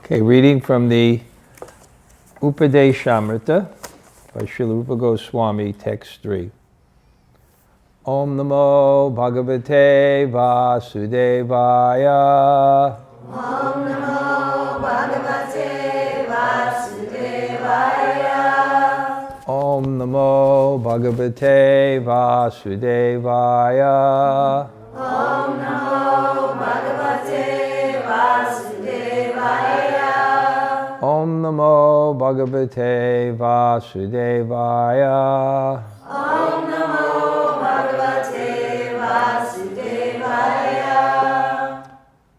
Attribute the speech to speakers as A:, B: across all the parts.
A: Okay, reading from the Upadeśāmṛta by Śrīla Rūpa Gosvāmī, text 3. Om Namo Bhagavate Vasudevaya.
B: Om Namo Bhagavate Vasudevaya.
A: Om Namo Bhagavate Vasudevaya.
B: Om Namo Bhagavate Vasudevaya.
A: Om Namo Bhagavate Vasudevaya.
B: Om Namo Bhagavate Vasudevaya.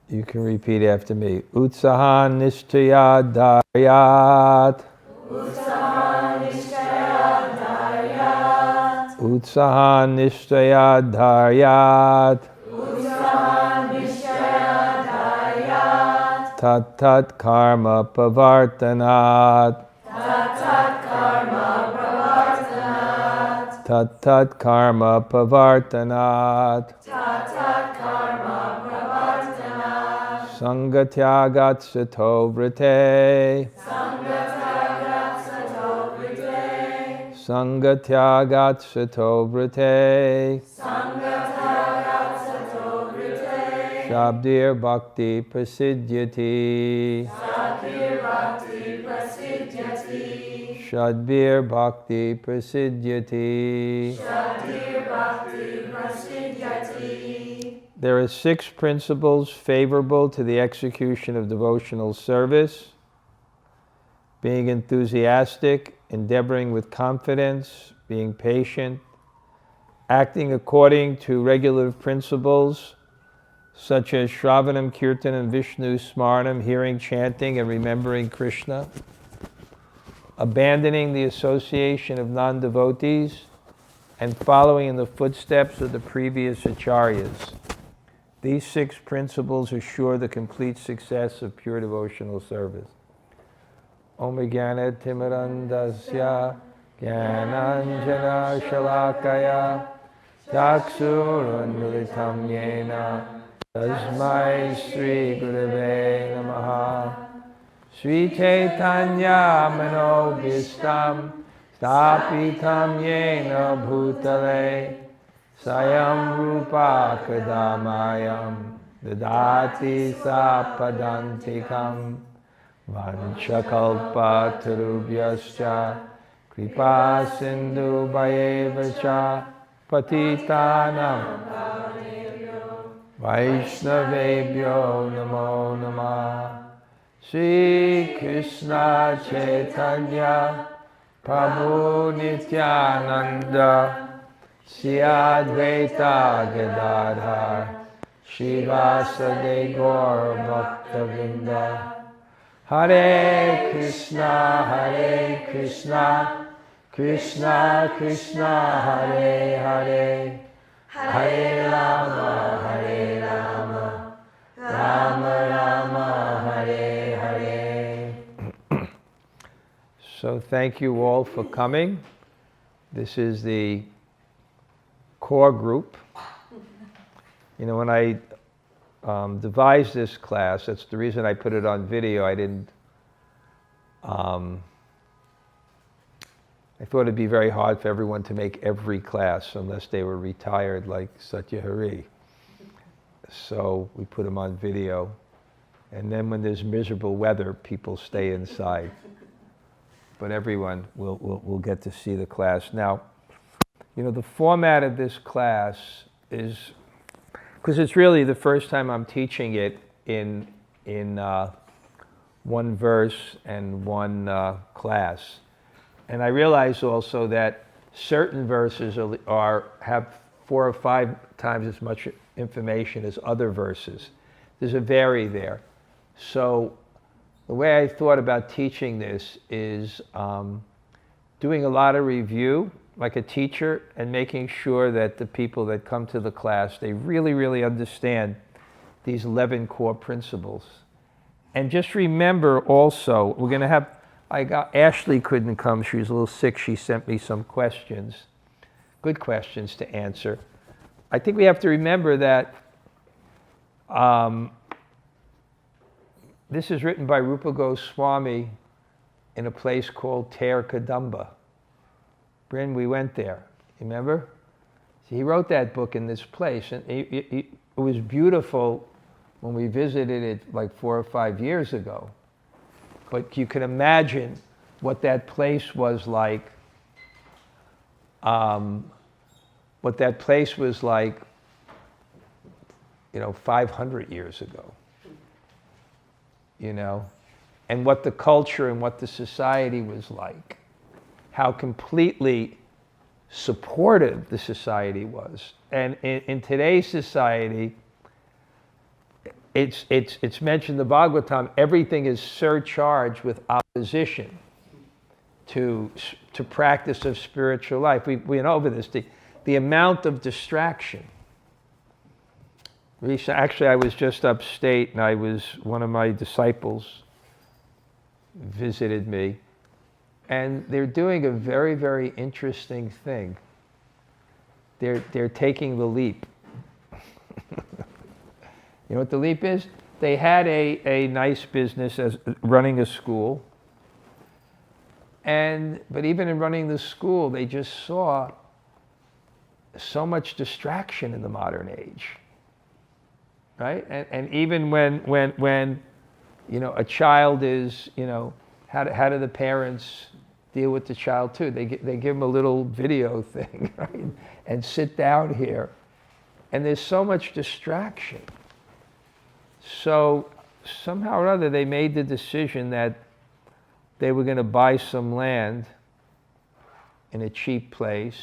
A: You can repeat after me. Utsahan nishtaya dharyat.
B: Utsahan nishtaya dharyat.
A: Utsahan nishtaya dharyat.
B: Utsahan nishtaya dharyat.
A: Tat tat karma pavartanat.
B: Tat tat karma pravartanat.
A: Tat tat karma pavartanat.
B: Tat tat karma pravartanat.
A: Sangatyagat sato vrite.
B: Sangatyagat sato vrite.
A: Sangatyagat sato vrite.
B: Sangatyagat sato vrite.
A: Shabdir bhakti prasidhyati.
B: Sabir bhakti prasidhyati.
A: Shadbir bhakti prasidhyati.
B: Sabir bhakti prasidhyati.
A: There are 6 principles favorable to the execution of devotional service: being enthusiastic, endeavoring with confidence, being patient, acting according to regulative principles such as Shravanam, Kirtanam, Vishnu, Smaranam, hearing, chanting, and remembering Krishna, abandoning the association of non-devotees, and following in the footsteps of the previous acharyas. These 6 principles assure the complete success of pure devotional service. Om Jnana Timirandasya Jnananjana Shalakaya Chaksurunmilitam Yena Tasmai Śrī Gurave Namaha. Śrī Caitanya Manobhistam Stapitam Yena Bhutale Sayam Rupa Kadamayam Dadati Sapadantikam Vanchakalpa Tarubhyascha Kripa Sindhu Bhayevacha Patitanam Vaishnavebhyo Namo Namah. Shri Krishna Chaitanya Prabhu Nityananda Shri Advaita Gadadhar Shivasade Gaur Bhaktavinda. Hare Krishna, Krishna Krishna, Hare Hare, Hare Rama, Rama Rama, Hare Hare. So thank you all for coming. This is the core group. You know, when I devised this class, that's the reason I put it on video. I didn't, I thought it'd be very hard for everyone to make every class unless they were retired like Satya Hari. So we put them on video. And then when there's miserable weather, people stay inside. But everyone will get to see the class. Now, you know, the format of this class is, because it's really the first time I'm teaching it in one verse and one class. And I realize also that certain verses have 4 or 5 times as much information as other verses. There's a vary there. So the way I thought about teaching this is doing a lot of review, like a teacher, and making sure that the people that come to the class, they really, really understand these 11 core principles. And just remember also, we're going to have, Ashley couldn't come, she was a little sick, she sent me some questions, good questions to answer. I think we have to remember that this is written by Rupa Goswami in a place called Ter Kadamba. Bryn, we went there. Remember? So he wrote that book in this place, and it was beautiful when we visited it like 4 or 5 years ago. But you can imagine what that place was like. What that place was like, 500 years ago. And what the culture and what the society was like. How completely supportive the society was. And in today's society, it's mentioned in the Bhagavatam, everything is surcharged with opposition to practice of spiritual life. We went over this, the amount of distraction. Actually, I was just upstate, and one of my disciples visited me, and they're doing a very, very interesting thing. They're taking the leap. You know what the leap is? They had a nice business as running a school, but even in running the school, they just saw so much distraction in the modern age, right? And even when a child is, how do the parents deal with the child too? They give them a little video thing, right? And sit down here, and there's so much distraction. So somehow or other, they made the decision that they were going to buy some land in a cheap place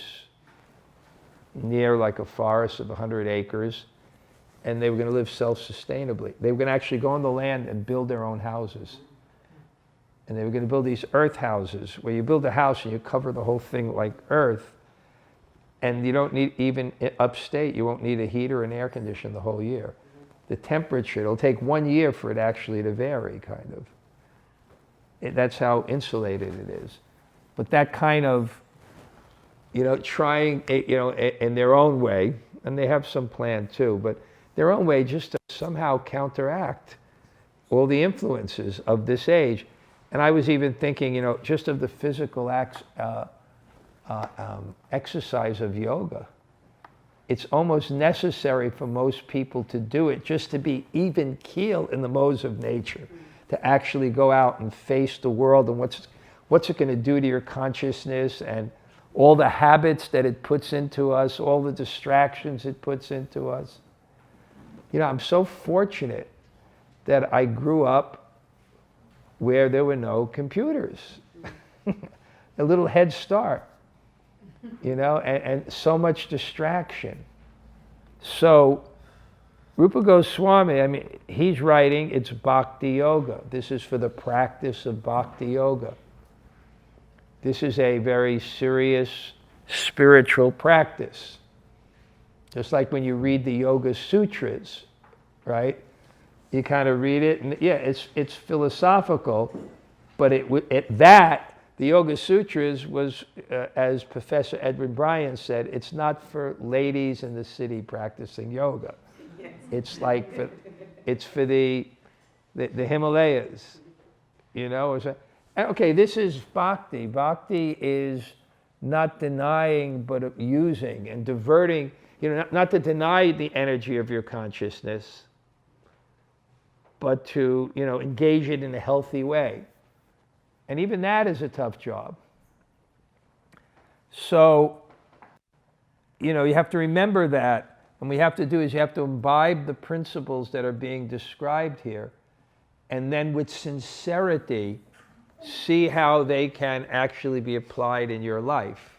A: near like a forest of 100 acres, and they were going to live self-sustainably. They were going to actually go on the land and build their own houses. And they were going to build these earth houses where you build a house and you cover the whole thing like earth, and you don't need, even upstate, you won't need a heater and air condition the whole year. The temperature, it'll take 1 year for it actually to vary, kind of. That's how insulated it is. But that kind of, trying, in their own way, and they have some plan too, but their own way just to somehow counteract all the influences of this age. And I was even thinking, just of the physical exercise of yoga. It's almost necessary for most people to do it just to be even keel in the modes of nature, to actually go out and face the world and what's it going to do to your consciousness and all the habits that it puts into us, all the distractions it puts into us. I'm so fortunate that I grew up where there were no computers. A little head start, and so much distraction. So Rupa Goswami, he's writing, it's Bhakti-Yoga. This is for the practice of Bhakti-Yoga. This is a very serious spiritual practice. Just like when you read the Yoga Sutras, right? You kind of read it, and it's philosophical, but the Yoga Sutras was, as Professor Edwin Bryan said, it's not for ladies in the city practicing yoga. Yes. It's for the Himalayas, Okay, this is Bhakti. Bhakti is not denying, but using and diverting, not to deny the energy of your consciousness, but to, engage it in a healthy way. And even that is a tough job. So, you have to remember that. And what you have to do is you have to imbibe the principles that are being described here, and then with sincerity, see how they can actually be applied in your life,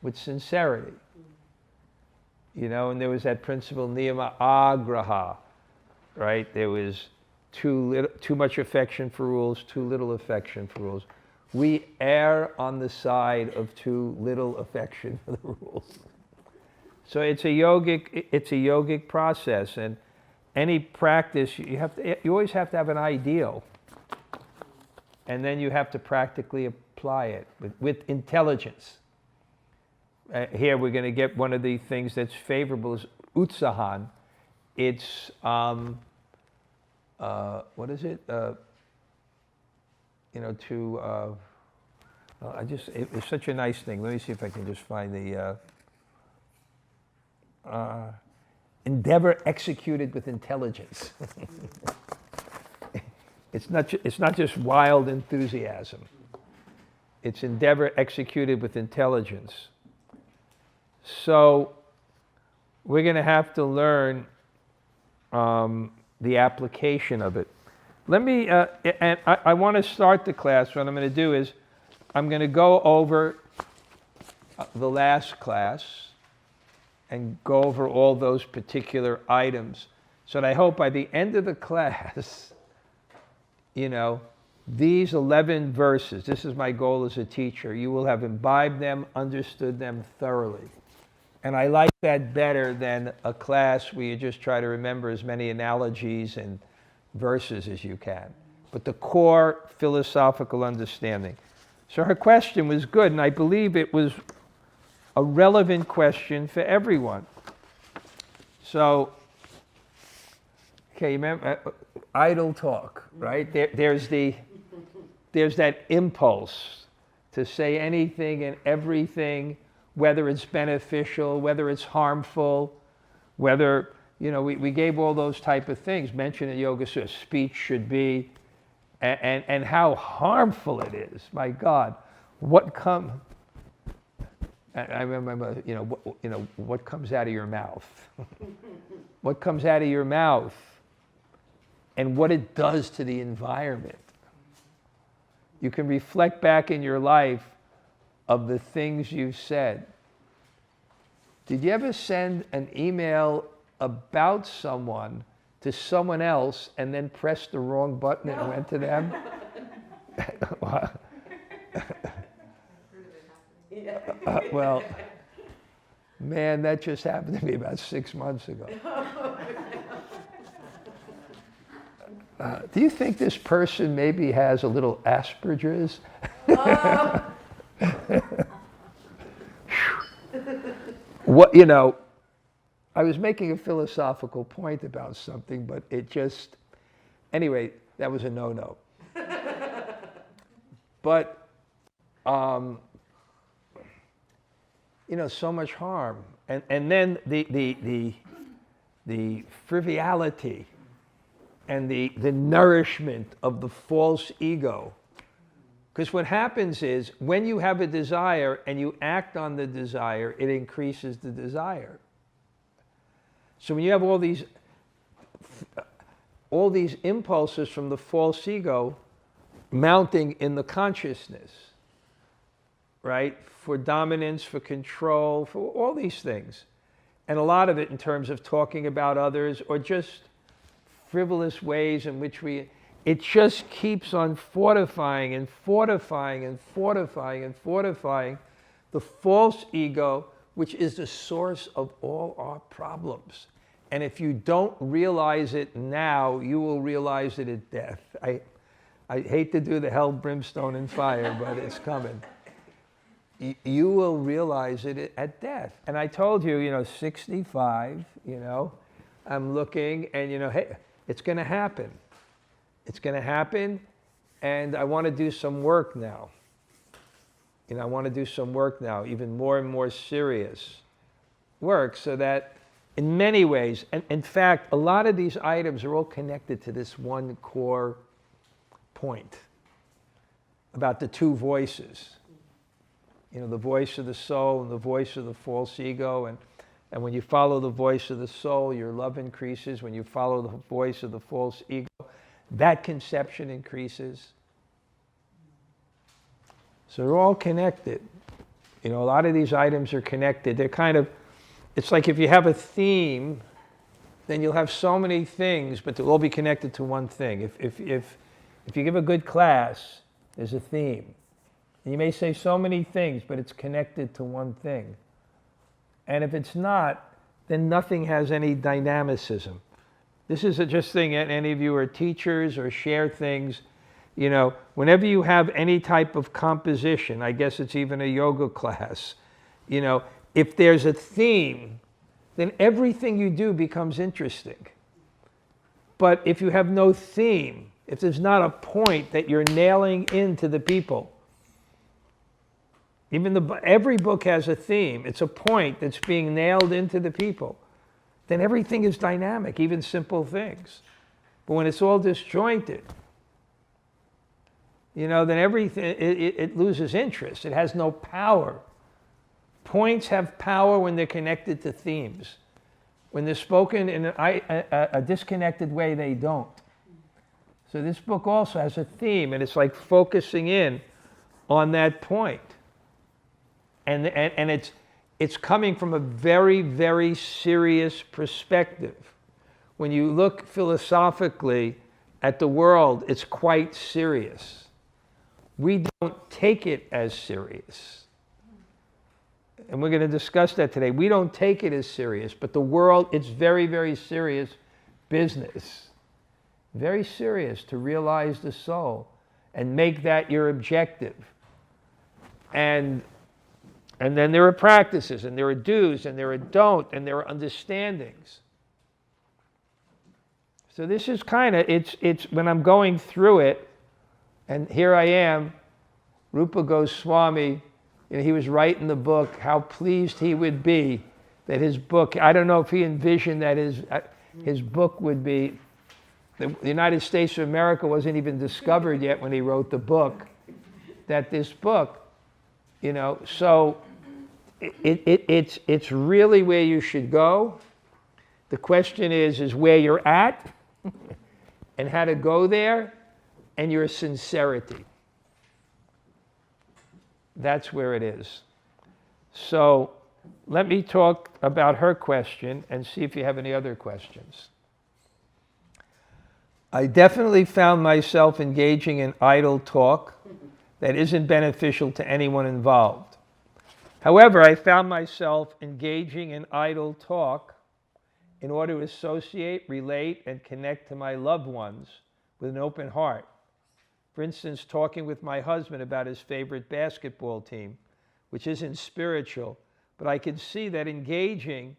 A: with sincerity. And there was that principle, niyama agraha, right? There was too much affection for rules, too little affection for rules. We err on the side of too little affection for the rules. So it's a yogic process, and any practice you always have to have an ideal, and then you have to practically apply it with intelligence. Here we're going to get one of the things that's favorable is utsahan. It's what is it? it's such a nice thing. Let me see if I can just find the endeavor executed with intelligence. It's not just wild enthusiasm. It's endeavor executed with intelligence. So we're going to have to learn the application of it. Let me, and I want to start the class. What I'm going to do is I'm going to go over the last class and go over all those particular items. So that I hope by the end of the class, these 11 verses, this is my goal as a teacher, you will have imbibed them, understood them thoroughly. And I like that better than a class where you just try to remember as many analogies and verses as you can. But the core philosophical understanding. So her question was good, and I believe it was a relevant question for everyone. So, okay, remember, idle talk, right? There's that impulse to say anything and everything, whether it's beneficial, whether it's harmful, whether, we gave all those type of things mentioned in Yoga Sutra. Speech should be, and how harmful it is. My God, I remember, what comes out of your mouth? What comes out of your mouth and what it does to the environment. You can reflect back in your life of the things you've said. Did you ever send an email about someone to someone else and then press the wrong button and it went to them? Well, man, that just happened to me about 6 months ago. Do you think this person maybe has a little Asperger's? I was making a philosophical point about something, but anyway, that was a no-no. But, so much harm. And then the frivolity and the nourishment of the false ego. Because what happens is, when you have a desire and you act on the desire, it increases the desire. So when you have all these impulses from the false ego mounting in the consciousness, right? For dominance, for control, for all these things. And a lot of it in terms of talking about others or just frivolous ways in which it just keeps on fortifying and fortifying and fortifying and fortifying the false ego, which is the source of all our problems. And if you don't realize it now, you will realize it at death. I hate to do the hell, brimstone, and fire, but it's coming. You will realize it at death. And I told you, 65, I'm looking and, hey, it's going to happen. It's going to happen, and I want to do some work now. I want to do some work now, even more and more serious work, so that in many ways, and in fact, a lot of these items are all connected to this one core point about the two voices. The voice of the soul and the voice of the false ego. And when you follow the voice of the soul, your love increases. When you follow the voice of the false ego, that conception increases. So they're all connected. A lot of these items are connected. They're it's like if you have a theme, then you'll have so many things, but they'll all be connected to one thing. If you give a good class, there's a theme. And you may say so many things, but it's connected to one thing. And if it's not, then nothing has any dynamicism. This is just thing, any of you are teachers or share things, whenever you have any type of composition, I guess it's even a yoga class, if there's a theme, then everything you do becomes interesting. But if you have no theme, if there's not a point that you're nailing into the people. Every book has a theme. It's a point that's being nailed into the people. Then everything is dynamic, even simple things. But when it's all disjointed, then everything, it loses interest. It has no power. Points have power when they're connected to themes. When they're spoken in a disconnected way, they don't. So this book also has a theme, and it's like focusing in on that point. And it's coming from a very, very serious perspective. When you look philosophically at the world, it's quite serious. We don't take it as serious. And we're going to discuss that today. We don't take it as serious, but the world, it's very, very serious business. Very serious to realize the soul and make that your objective. And then there are practices, and there are do's, and there are don't, and there are understandings. So this is kind of, it's when I'm going through it, and here I am, Rupa Gosvāmī, he was writing the book, how pleased he would be that his book, I don't know if he envisioned that his book would be, the United States of America wasn't even discovered yet when he wrote the book, that this book, so it's really where you should go. The question is where you're at and how to go there, and your sincerity. That's where it is. So let me talk about her question and see if you have any other questions. I definitely found myself engaging in idle talk that isn't beneficial to anyone involved. However, I found myself engaging in idle talk in order to associate, relate, and connect to my loved ones with an open heart. For instance, talking with my husband about his favorite basketball team, which isn't spiritual, but I can see that engaging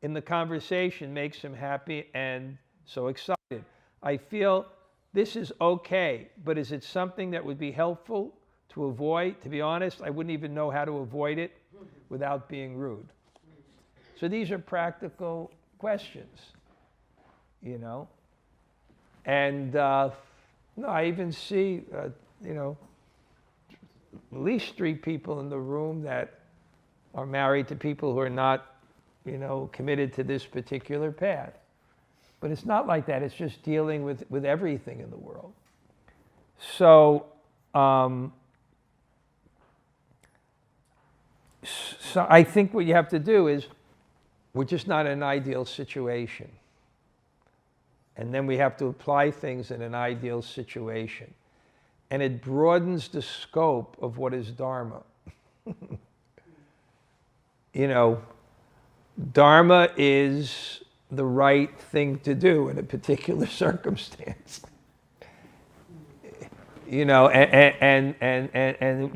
A: in the conversation makes him happy and so excited. I feel this is okay, but is it something that would be helpful to avoid? To be honest, I wouldn't even know how to avoid it without being rude. So these are practical questions, And I even see, at least 3 people in the room that are married to people who are not, committed to this particular path. But it's not like that. It's just dealing with everything in the world. So, so I think what you have to do is, we're just not in an ideal situation. And then we have to apply things in an ideal situation. And it broadens the scope of what is Dharma. Dharma is the right thing to do in a particular circumstance. And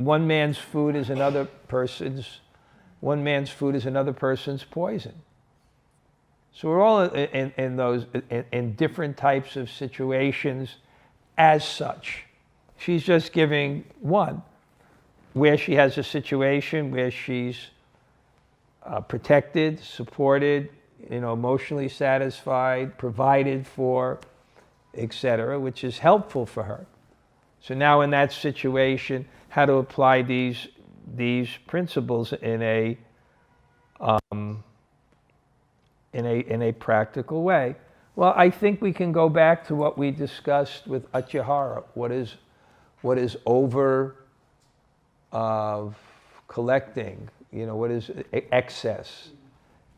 A: one man's food is another person's poison. So we're all in different types of situations as such. She's just giving one, where she has a situation where she's protected, supported, emotionally satisfied, provided for, etc., which is helpful for her. So now in that situation, how to apply these principles in a practical way. Well, I think we can go back to what we discussed with Atyahara. What is over collecting? What is excess?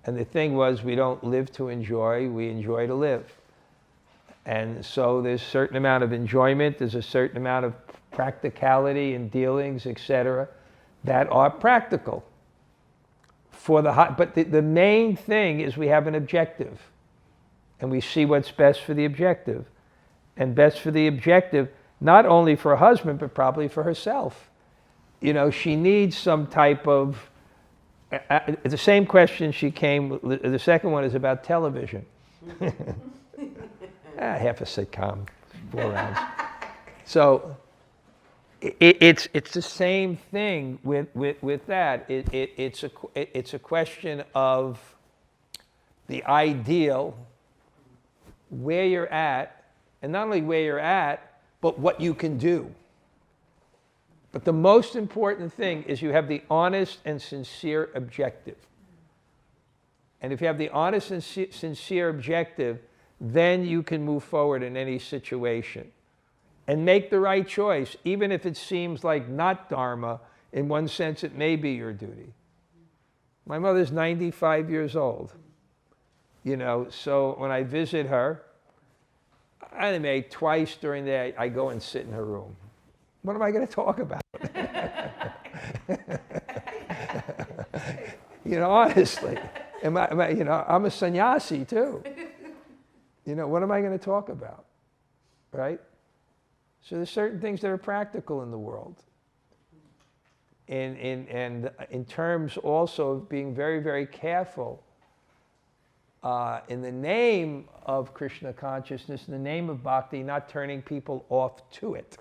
A: And the thing was, we don't live to enjoy, we enjoy to live. And so there's a certain amount of enjoyment, there's a certain amount of practicality in dealings, etc., that are practical. But the main thing is we have an objective, and we see what's best for the objective. And best for the objective, not only for a husband, but probably for herself. She needs some type of, the same question the second one is about television. Half a sitcom, 4 rounds. So it's the same thing with that. It's a question of the ideal, where you're at, and not only where you're at, but what you can do. But the most important thing is you have the honest and sincere objective. And if you have the honest and sincere objective, then you can move forward in any situation and make the right choice, even if it seems like not dharma. In one sense, it may be your duty. My mother's 95 years old, so when I visit her, I may twice during the day, I go and sit in her room. What am I going to talk about? Honestly, I'm a sannyasi too. What am I going to talk about, right? So there's certain things that are practical in the world. And in terms also of being very, very careful in the name of Krishna consciousness, in the name of bhakti, not turning people off to it.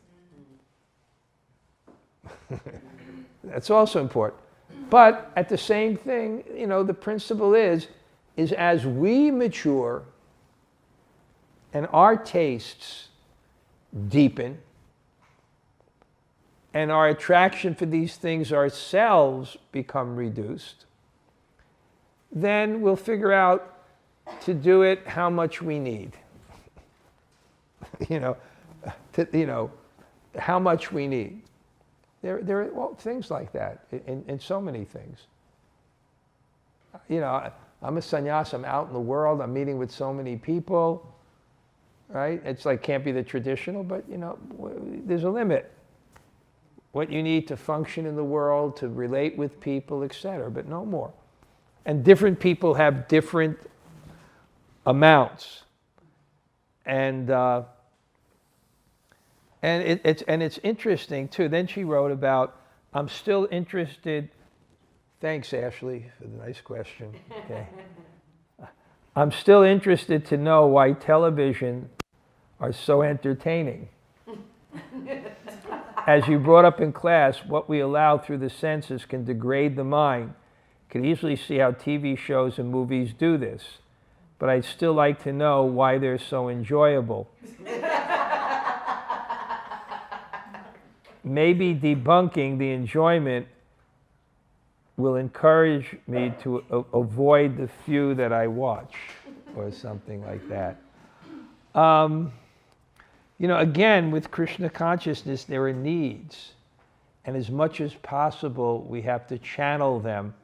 A: That's also important. But at the same thing, the principle is as we mature and our tastes deepen and our attraction for these things ourselves become reduced, then we'll figure out to do it how much we need. How much we need. There are things like that in so many things. I'm a sannyas, I'm out in the world, I'm meeting with so many people, right? It's like, can't be the traditional, but there's a limit. What you need to function in the world, to relate with people, etc., but no more. And different people have different amounts. And it's interesting too. Then she wrote about, I'm still interested. Thanks, Ashley, for the nice question. Okay. I'm still interested to know why television are so entertaining. As you brought up in class, what we allow through the senses can degrade the mind. Can easily see how TV shows and movies do this, but I'd still like to know why they're so enjoyable. Maybe debunking the enjoyment will encourage me to avoid the few that I watch, or something like that. Again, with Krishna consciousness, there are needs. And as much as possible, we have to channel them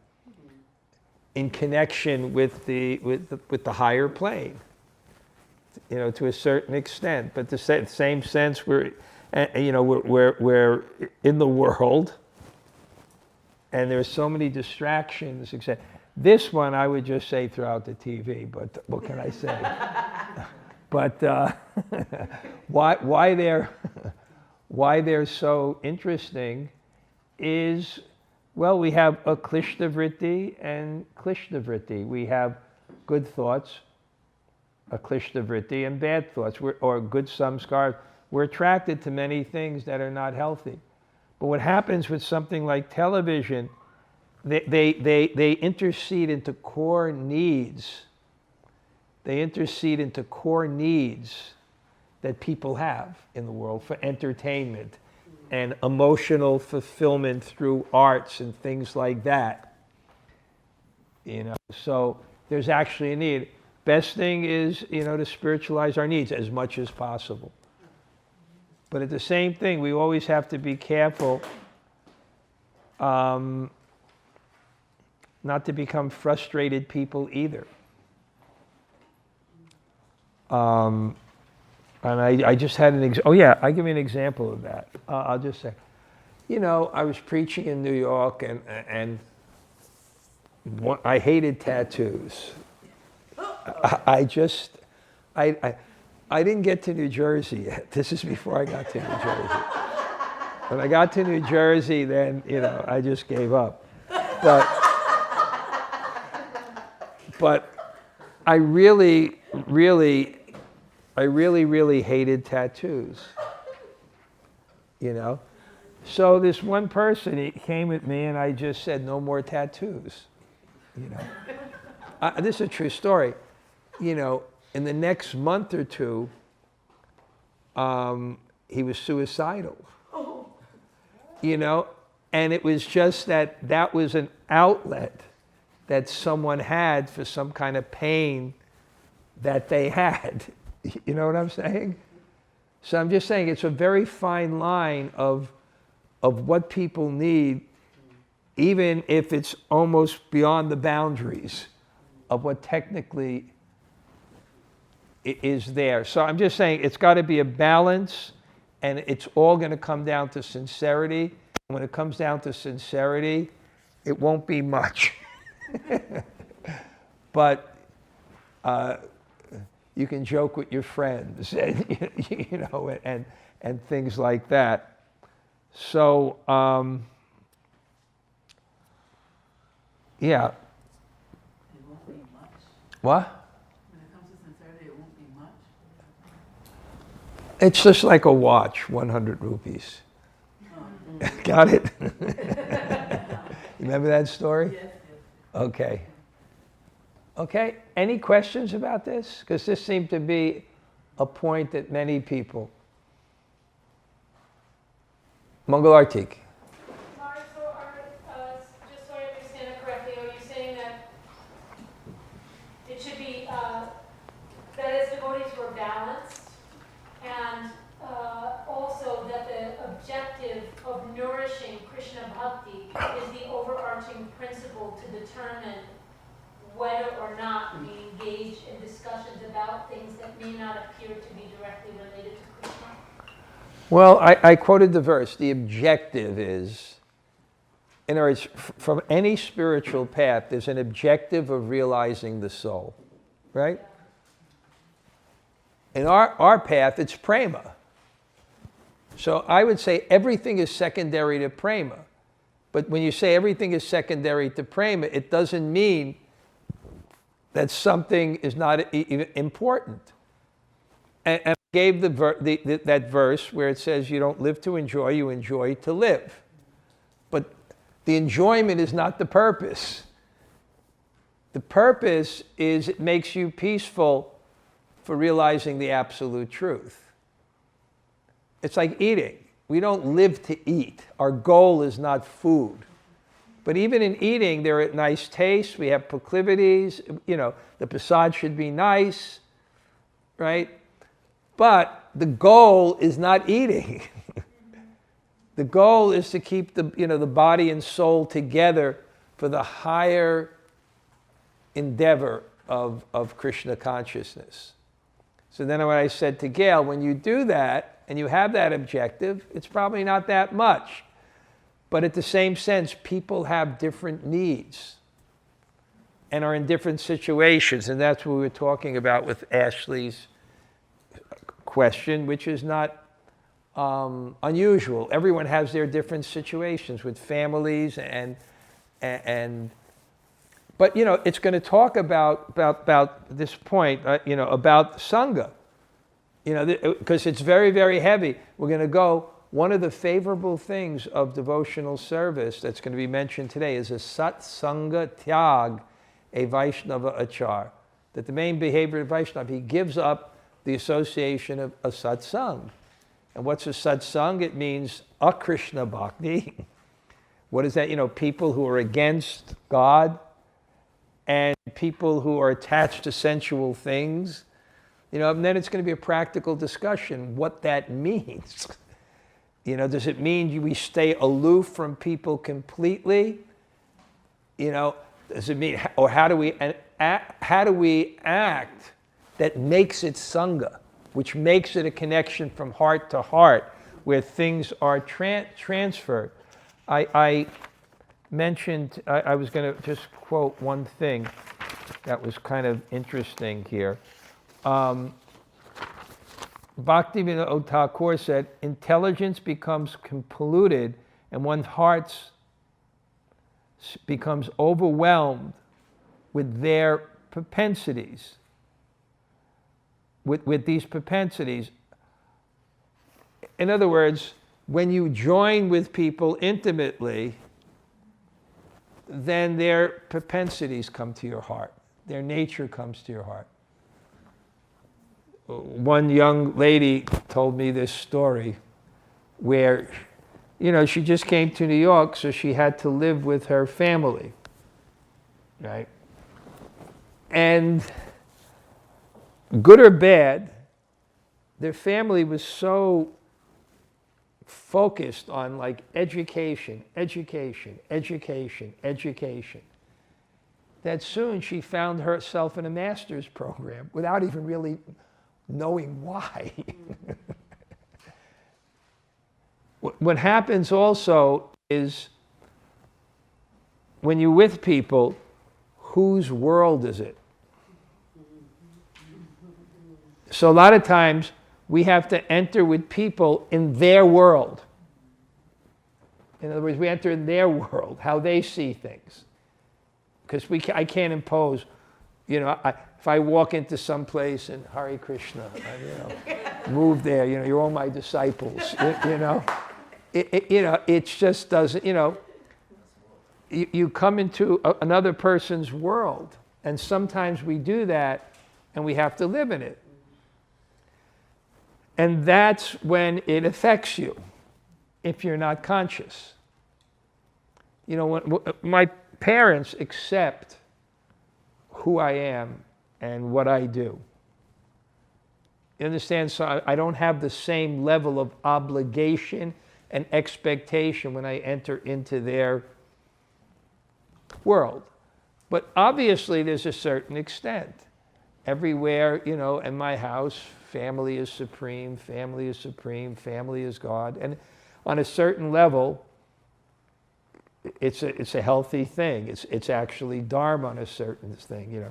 A: in connection with the higher plane, to a certain extent. But the same sense, we're in the world, and there's so many distractions, etc. This one, I would just say throughout the TV, but what can I say? But why they're so interesting is, well, we have aklishta vritti and klishta vritti. We have good thoughts, aklishta vritti, and bad thoughts, or good samskar. We're attracted to many things that are not healthy. But what happens with something like television, they intercede into core needs. They intercede into core needs that people have in the world for entertainment and emotional fulfillment through arts and things like that. So there's actually a need. Best thing is, to spiritualize our needs as much as possible. But at the same thing, we always have to be careful not to become frustrated people either. And I just had I'll give you an example of that. I'll just say, I was preaching in New York, and I hated tattoos. I didn't get to New Jersey yet. This is before I got to New Jersey. When I got to New Jersey, then, I just gave up. But I really, really I really, really hated tattoos. You know? So this one person, he came with me and I just said, no more tattoos. You know? This is a true story. You know, in the next month or two, he was suicidal. You know? And it was just that was an outlet that someone had for some kind of pain that they had. You know what I'm saying? So I'm just saying it's a very fine line of what people need, even if it's almost beyond the boundaries of what technically is there. So I'm just saying it's got to be a balance, and it's all going to come down to sincerity. When it comes down to sincerity, it won't be much. But you can joke with your friends, and, you know, and things like that. So, yeah.
C: It won't be much.
A: What?
C: When it comes to sincerity, it won't be much.
A: It's just like a watch, 100 rupees. Got it? Remember that story?
C: Yes, yes.
A: Okay. Okay, any questions about this? Because this seemed to be a point that many people. Mangalartik.
D: Mark, so just so I understand it correctly, are you saying that it should be, that as devotees were balanced, and also that the objective of nourishing Krishna Bhakti is the overarching principle to determine whether or not we engage in discussions about things that may not appear to be directly related to Krishna?
A: Well, I quoted the verse. The objective is, in other words, from any spiritual path, there's an objective of realizing the soul, right? In our path, it's prema. So I would say everything is secondary to prema. But when you say everything is secondary to prema, it doesn't mean that something is not even important. And I gave that verse where it says you don't live to enjoy, you enjoy to live. But the enjoyment is not the purpose. The purpose is it makes you peaceful for realizing the absolute truth. It's like eating. We don't live to eat. Our goal is not food. But even in eating, there are nice tastes. We have proclivities. You know, the prasad should be nice, right? But the goal is not eating. The goal is to keep the body and soul together for the higher endeavor of Krishna consciousness. So then when I said to Gail, when you do that and you have that objective, it's probably not that much. But at the same sense, people have different needs and are in different situations. And that's what we were talking about with Ashley's question, which is not unusual. Everyone has their different situations with families and but it's going to talk about this point, about Sangha, because it's very, very heavy. We're going to go. One of the favorable things of devotional service that's going to be mentioned today is a satsanga tyag, a Vaishnava achar. That the main behavior of Vaishnava, he gives up the association of a satsang. And what's a satsang? It means a Krishna bhakti. What is that? People who are against God and people who are attached to sensual things. And then it's going to be a practical discussion what that means. Does it mean we stay aloof from people completely? Does it mean, or how do we act that makes it sangha, which makes it a connection from heart to heart, where things are transferred? I mentioned, I was going to just quote one thing that was kind of interesting here. Bhaktivedanta Thakur said, intelligence becomes polluted and one's heart becomes overwhelmed with their propensities. with these propensities. In other words, when you join with people intimately, then their propensities come to your heart. Their nature comes to your heart. One young lady told me this story where, she just came to New York, so she had to live with her family, right? And good or bad, their family was so focused on like education, that soon she found herself in a master's program without even really knowing why. What happens also is when you're with people, whose world is it? So a lot of times we have to enter with people in their world. In other words, we enter in their world, how they see things. Because I can't impose, if I walk into some place and Hare Krishna, move there, you're all my disciples, it just doesn't, you come into another person's world, and sometimes we do that, and we have to live in it. And that's when it affects you, if you're not conscious. When my parents accept who I am and what I do. You understand? So I don't have the same level of obligation and expectation when I enter into their world. But obviously there's a certain extent. Everywhere, in my house, family is supreme, family is supreme, family is God. And on a certain level, it's a healthy thing. It's actually dharma on a certain thing.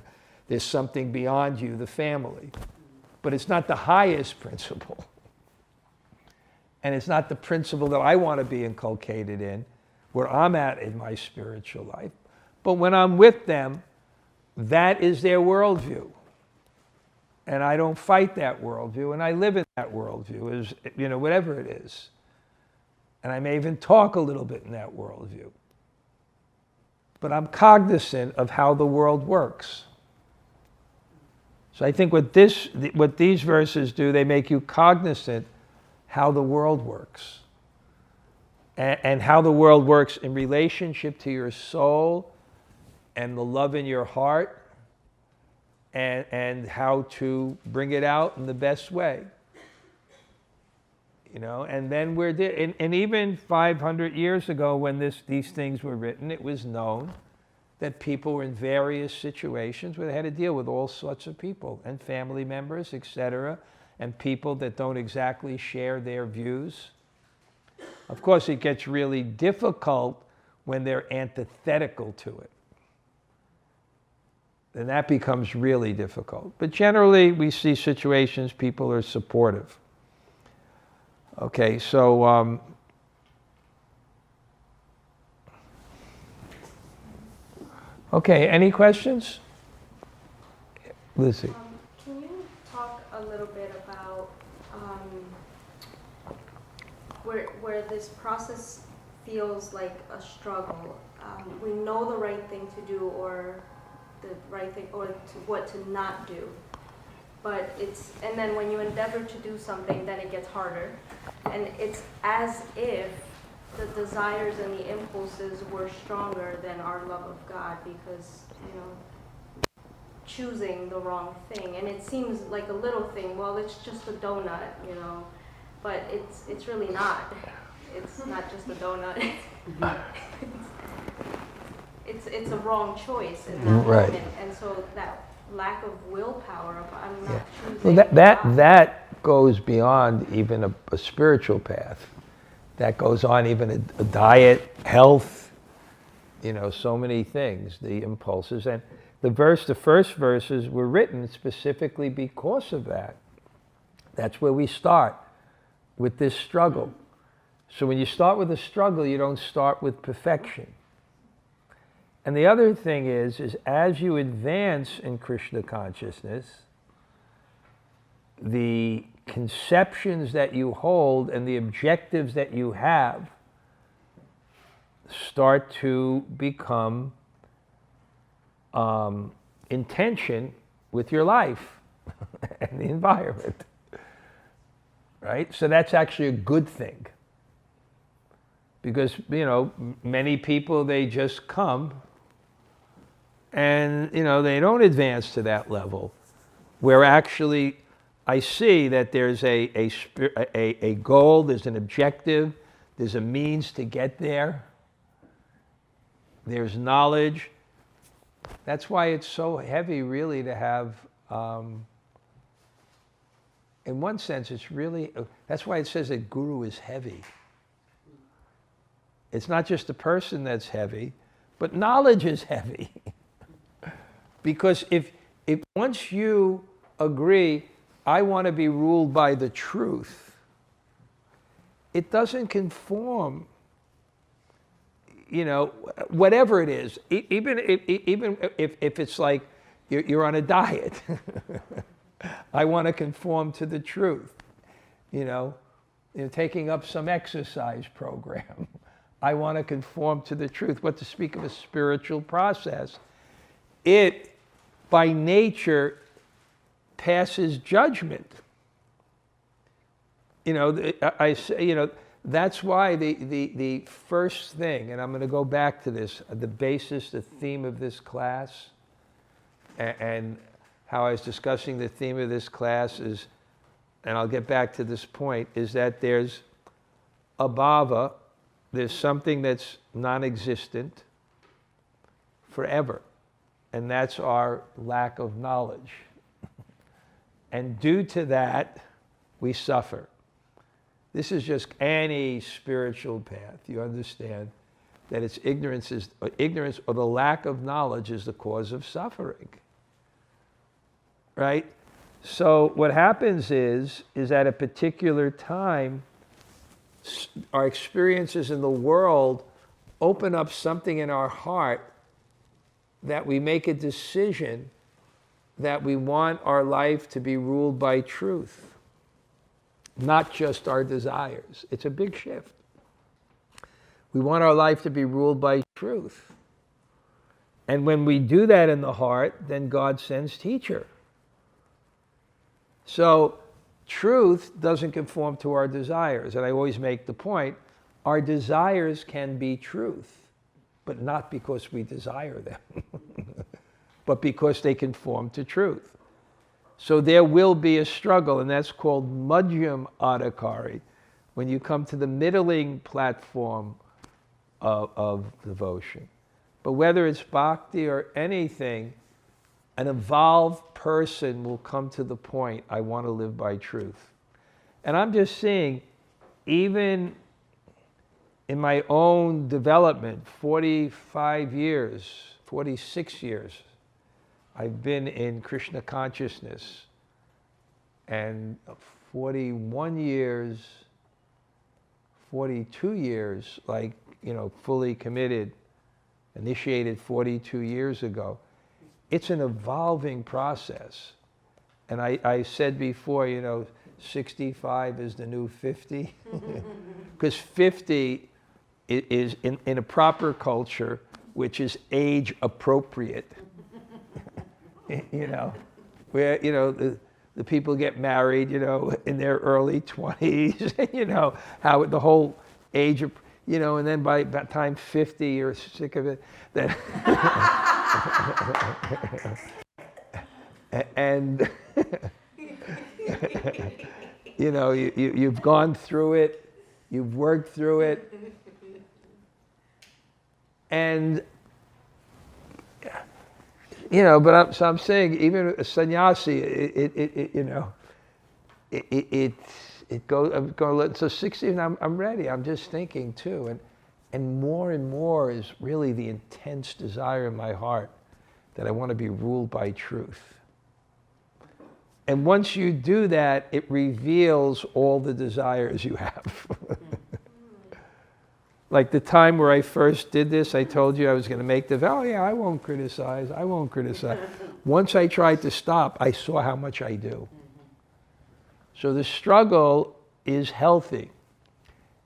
A: There's something beyond you, the family. But it's not the highest principle. And it's not the principle that I want to be inculcated in, where I'm at in my spiritual life. But when I'm with them, that is their worldview. And I don't fight that worldview, and I live in that worldview, as whatever it is. And I may even talk a little bit in that worldview. But I'm cognizant of how the world works. So I think what these verses do, they make you cognizant how the world works. And how the world works in relationship to your soul and the love in your heart, and how to bring it out in the best way. And then and even 500 years ago when these things were written, it was known that people were in various situations where they had to deal with all sorts of people and family members, etc., and people that don't exactly share their views. Of course, it gets really difficult when they're antithetical to it. Then that becomes really difficult. But generally, we see situations people are supportive. Okay, so okay, any questions? Lizzie.
E: Can you talk a little bit about where this process feels like a struggle? We know the right thing to do, or the right thing, or what to not do. But and then when you endeavor to do something, then it gets harder. And it's as if the desires and the impulses were stronger than our love of God, because, choosing the wrong thing. And it seems like a little thing, well, it's just a donut, but it's really not. It's not just a donut. It's a wrong choice in that moment. And so that lack of willpower of I'm not choosing.
A: Well, that goes beyond even a spiritual path. That goes on even a diet, health, so many things, the impulses. And the first verses were written specifically because of that. That's where we start, with this struggle. So when you start with a struggle, you don't start with perfection. And the other thing is as you advance in Krishna consciousness, the conceptions that you hold and the objectives that you have start to become in tension with your life and the environment, right? So that's actually a good thing. Because, many people, they just come and, they don't advance to that level. Where actually I see that there's a goal, there's an objective, there's a means to get there. There's knowledge. That's why it's so heavy, really, to have, in one sense, it's really, that's why it says that guru is heavy. It's not just the person that's heavy, but knowledge is heavy. Because if once you agree, I want to be ruled by the truth, it doesn't conform, whatever it is. Even if it's like you're on a diet. I want to conform to the truth. Taking up some exercise program. I want to conform to the truth. What to speak of a spiritual process, it, by nature, passes judgment. I say, that's why the first thing, and I'm going to go back to this, the basis, the theme of this class, and how I was discussing the theme of this class is, and I'll get back to this point, is that there's abhava, there's something that's non-existent forever, and that's our lack of knowledge. And due to that, we suffer. This is just any spiritual path. You understand that it's ignorance or the lack of knowledge is the cause of suffering. Right? So what happens is at a particular time, our experiences in the world open up something in our heart that we make a decision that we want our life to be ruled by truth, not just our desires. It's a big shift. We want our life to be ruled by truth. And when we do that in the heart, then God sends teacher. So truth doesn't conform to our desires. And I always make the point, our desires can be truth, but not because we desire them, but because they conform to truth. So there will be a struggle, and that's called madhyam adhikari, when you come to the middling platform of devotion. But whether it's bhakti or anything, an evolved person will come to the point, I want to live by truth. And I'm just seeing, even in my own development, 45 years, 46 years, I've been in Krishna consciousness, and 41 years, 42 years, fully committed, initiated 42 years ago. It's an evolving process. And I said before, 65 is the new 50. Because 50 is in a proper culture, which is age appropriate. Where, the people get married, in their early 20s, how the whole age of, and then by that time 50, you're sick of it. Then and you've gone through it, you've worked through it, and but I'm saying even a sannyasi, it goes. I'm going. So 60, and I'm ready. I'm just thinking too, and more is really the intense desire in my heart that I want to be ruled by truth. And once you do that, it reveals all the desires you have. Like the time where I first did this, I told you I was going to make the vow, I won't criticize. Once I tried to stop, I saw how much I do. So the struggle is healthy.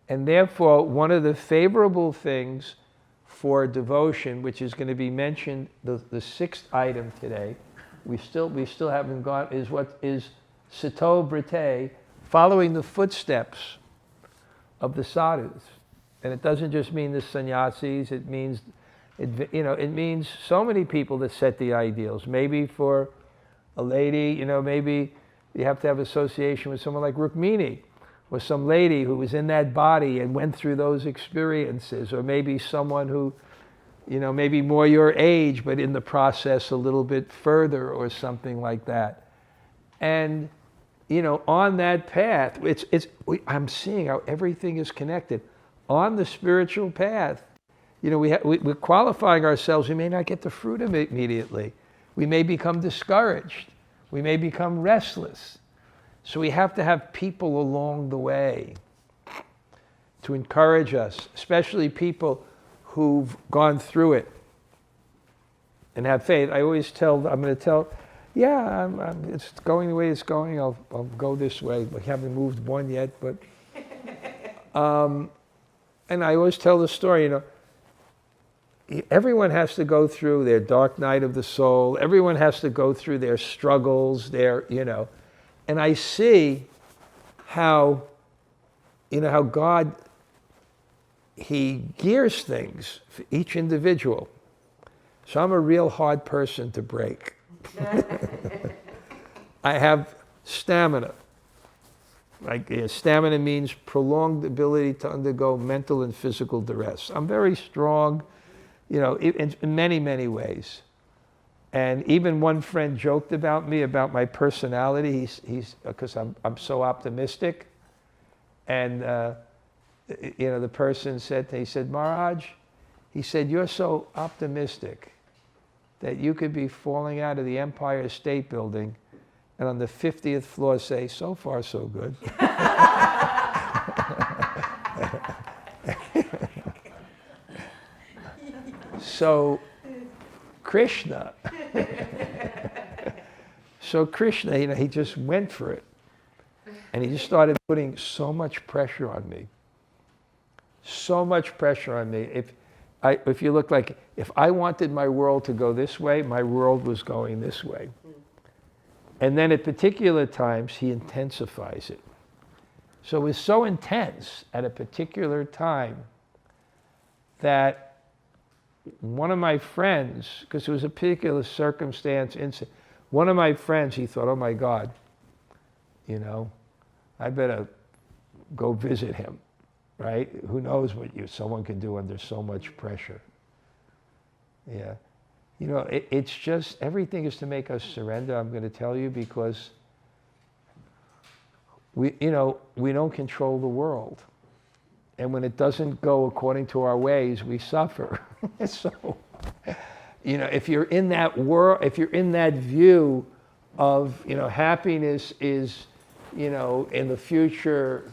A: And therefore, one of the favorable things for devotion, which is going to be mentioned, the sixth item today, we still haven't gone, is what is Sato Brite, following the footsteps of the sadhus. And it doesn't just mean the sannyasis, it means, it means so many people that set the ideals. Maybe for a lady, maybe you have to have association with someone like Rukmini, or some lady who was in that body and went through those experiences, or maybe someone who, maybe more your age, but in the process a little bit further, or something like that. And, on that path, I'm seeing how everything is connected. On the spiritual path, we're qualifying ourselves. We may not get the fruit of it immediately. We may become discouraged. We may become restless. So we have to have people along the way to encourage us, especially people who've gone through it and have faith. I'm going to tell, it's going the way it's going. I'll go this way. We haven't moved one yet, but and I always tell the story. Everyone has to go through their dark night of the soul. Everyone has to go through their struggles. And I see how, how God, He gears things for each individual. So I'm a real hard person to break. I have stamina. Stamina means prolonged ability to undergo mental and physical duress. I'm very strong, in many, many ways. And even one friend joked about me, about my personality. He's because I'm so optimistic. And the person said to me, he said, Maharaj, he said, you're so optimistic that you could be falling out of the Empire State Building and on the 50th floor say, so far so good. So Krishna, he just went for it. And he just started putting so much pressure on me. So much pressure on me. If you look like, if I wanted my world to go this way, my world was going this way. And then at particular times, he intensifies it. So it was so intense at a particular time that one of my friends, because it was a particular circumstance, one of my friends, he thought, oh my God, I better go visit him, right? Who knows what someone can do under so much pressure. Yeah. It's just, everything is to make us surrender, I'm going to tell you, because we don't control the world. And when it doesn't go according to our ways, we suffer. So, if you're in that world, if you're in that view of, happiness is, in the future,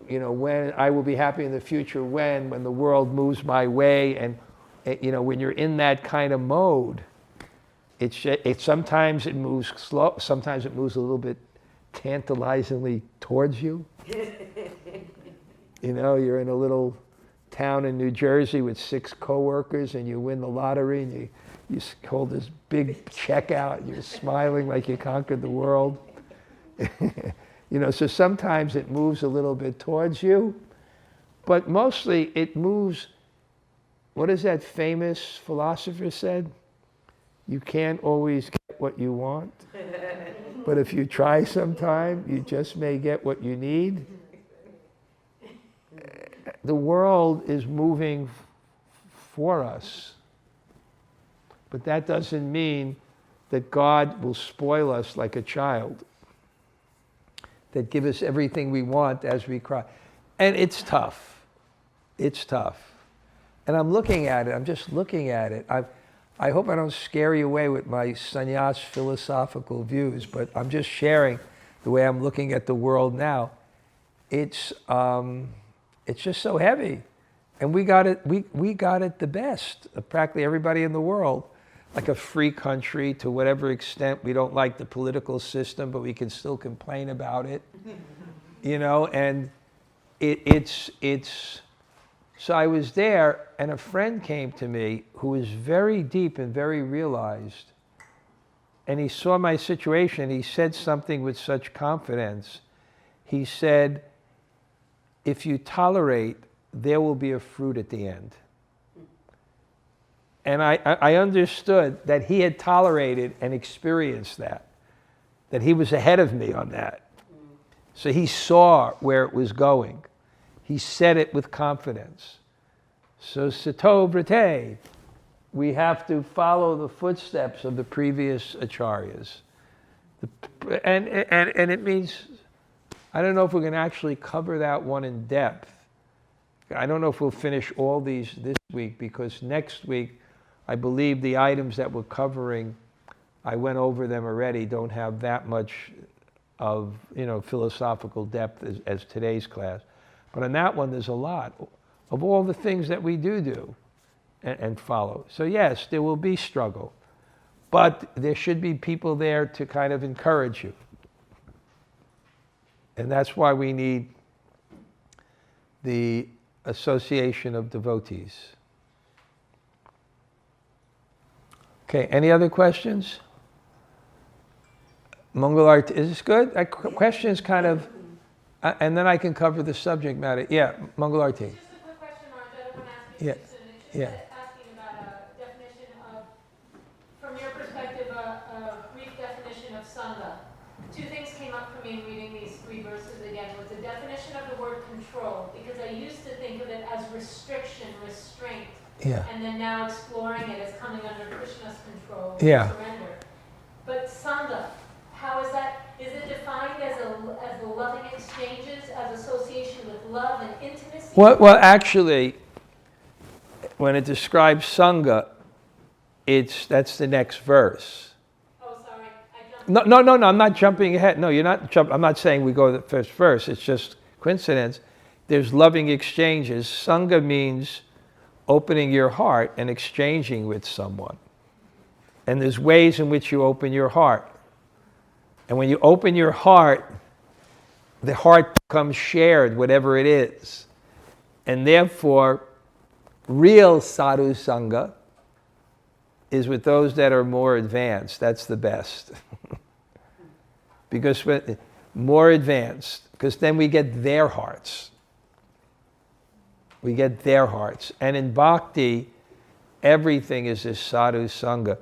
A: when I will be happy in the future, when the world moves my way, and when you're in that kind of mode, sometimes it moves slow, sometimes it moves a little bit tantalizingly towards you. You're in a little town in New Jersey with 6 coworkers, and you win the lottery, and you hold this big check out, and you're smiling like you conquered the world. So sometimes it moves a little bit towards you, but mostly it moves. What is that famous philosopher said? You can't always get what you want, but if you try sometime, you just may get what you need. The world is moving for us, but that doesn't mean that God will spoil us like a child, that give us everything we want as we cry. And it's tough. It's tough. And I'm looking at it. I'm just looking at it. I hope I don't scare you away with my sannyas philosophical views, but I'm just sharing the way I'm looking at the world now. It's just so heavy. And we got it the best of practically everybody in the world. like a free country to whatever extent we don't like the political system, but we can still complain about it, and it's, so I was there, and a friend came to me who was very deep and very realized, and he saw my situation. He said something with such confidence. He said, if you tolerate, there will be a fruit at the end. And I understood that he had tolerated and experienced that he was ahead of me on that. So he saw where it was going. He said it with confidence. So Sato Brite, we have to follow the footsteps of the previous acharyas. And it means, I don't know if we're going to actually cover that one in depth. I don't know if we'll finish all these this week, because next week, I believe the items that we're covering, I went over them already, don't have that much of philosophical depth as today's class. But on that one, there's a lot of all the things that we do and follow. So yes, there will be struggle, but there should be people there to kind of encourage you. And that's why we need the association of devotees. Okay, any other questions? Mangalarti, is this good? Questions kind of, and then I can cover the subject matter. Yeah, Mangalarti.
D: Just a quick question, Maharaj. I don't want to ask you too soon. It's just asking about a definition of, from your perspective, a brief definition of Sangha. Two things came up for me in reading these three verses again, was the definition of the word control, because I used to think of it as restriction, restraint.
A: Yeah.
D: And then now exploring it as coming under Krishna's control,
A: Yeah.
D: surrender. But Sangha, how is that? Is it defined as the loving exchanges, as association with love and intimacy?
A: Well, actually, when it describes Sangha, that's the next verse.
D: Oh, sorry, I jumped.
A: No, I'm not jumping ahead. No, you're not I'm not saying we go to the first verse. It's just coincidence. There's loving exchanges. Sangha means opening your heart and exchanging with someone. And there's ways in which you open your heart. And when you open your heart, the heart becomes shared, whatever it is. And therefore, real sadhu sangha is with those that are more advanced. That's the best. Because more advanced, because then we get their hearts. We get their hearts. And in bhakti, everything is this sadhu sangha.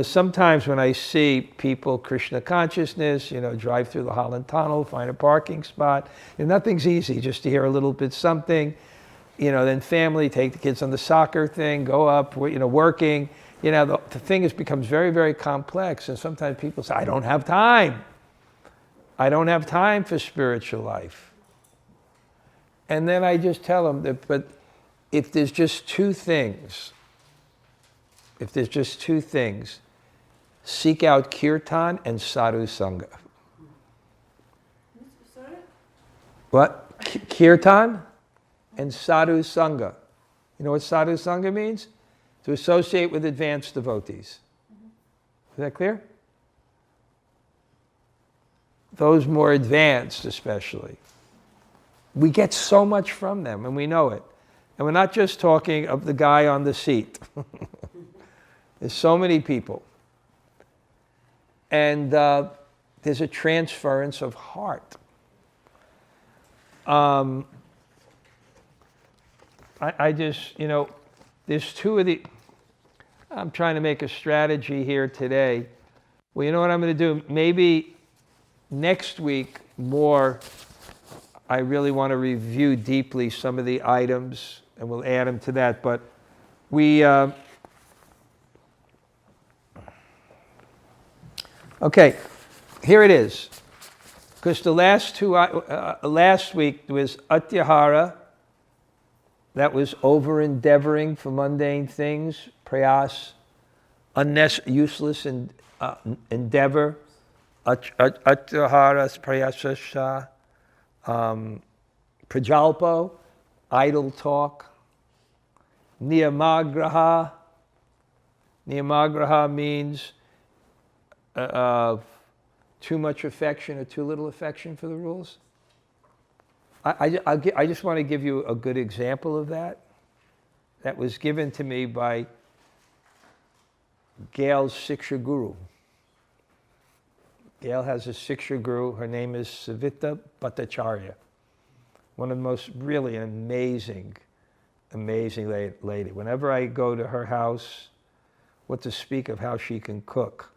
A: Sometimes when I see people, Krishna consciousness, drive through the Holland Tunnel, find a parking spot, nothing's easy, just to hear a little bit something, then family, take the kids on the soccer thing, go up, working, the thing becomes very, very complex. And sometimes people say, I don't have time. I don't have time for spiritual life. And then I just tell them that, but if there's just two things, seek out kirtan and sadhu sangha.
C: Sorry?
A: What? Kirtan and sadhu sangha. You know what sadhu sangha means? To associate with advanced devotees. Is that clear? Those more advanced especially. We get so much from them, and we know it. And we're not just talking of the guy on the seat. There's so many people. And there's a transference of heart. I just, there's two of the, I'm trying to make a strategy here today. Well, you know what I'm going to do? Maybe next week more, I really want to review deeply some of the items, and we'll add them to that. But we, okay, here it is. Because the last two, last week was atyahara, that was over endeavoring for mundane things, prayas, useless endeavor, atyahara prayasasya, prajalpo, idle talk, niyamagraha, Niyamagraha means too much affection or too little affection for the rules. I just want to give you a good example of that. That was given to me by Gail's Siksha Guru. Gail has a Siksha Guru. Her name is Savita Bhattacharya. One of the most really amazing lady. Whenever I go to her house, what to speak of how she can cook,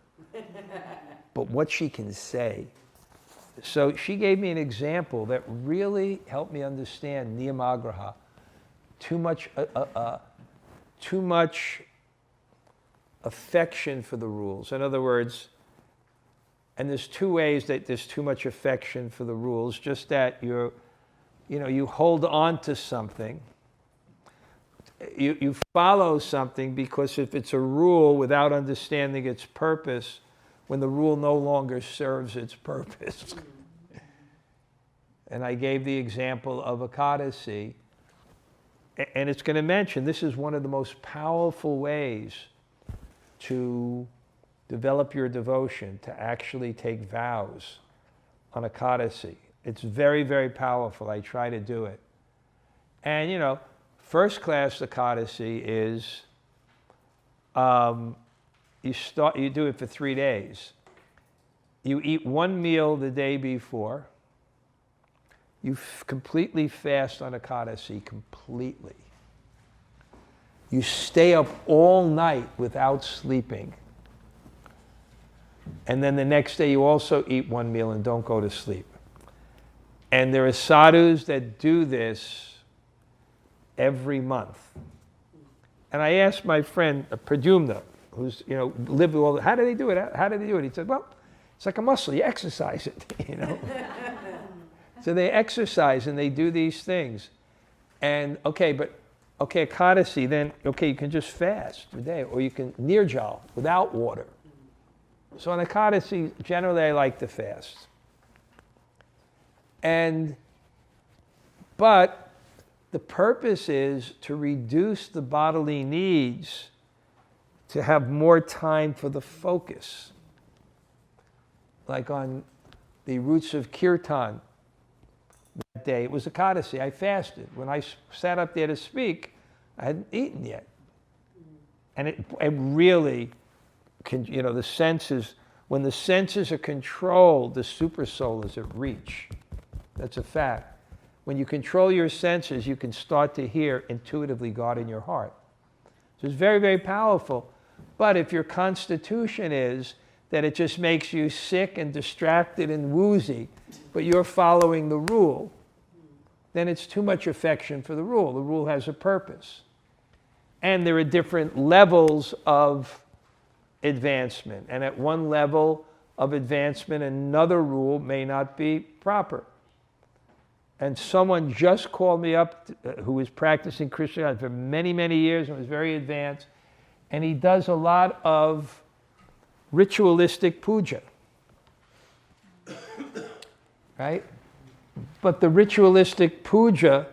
A: but what she can say. So she gave me an example that really helped me understand Niyamagraha. Too much affection for the rules. In other words, and there's two ways that there's too much affection for the rules, just that you hold on to something. You follow something because if it's a rule without understanding its purpose, when the rule no longer serves its purpose. And I gave the example of Ekadasi, and it's going to mention this is one of the most powerful ways to develop your devotion, to actually take vows on Ekadasi. It's very, very powerful. I try to do it. And first class Ekadasi is you do it for 3 days. You eat one meal the day before. You completely fast on Ekadasi, completely. You stay up all night without sleeping. And then the next day you also eat one meal and don't go to sleep. And there are sadhus that do this every month. And I asked my friend Pradyumna, who's lived with all how do they do it? How do they do it? He said, well, it's like a muscle. You exercise it, So they exercise and they do these things. And Ekadasi, then you can just fast a day, or you can nirjal without water. So on Ekadasi, generally I like to fast. But the purpose is to reduce the bodily needs, to have more time for the focus. Like on the roots of kirtan that day, it was Ekadasi, I fasted. When I sat up there to speak, I hadn't eaten yet. And it really, the senses, when the senses are controlled, the super soul is at reach. That's a fact. When you control your senses, you can start to hear intuitively God in your heart. So it's very, very powerful. But if your constitution is that it just makes you sick and distracted and woozy, but you're following the rule, then it's too much affection for the rule. The rule has a purpose. And there are different levels of advancement. And at one level of advancement, another rule may not be proper. And someone just called me up who was practicing Krishna for many, many years and was very advanced. And he does a lot of ritualistic puja. Right? But the ritualistic puja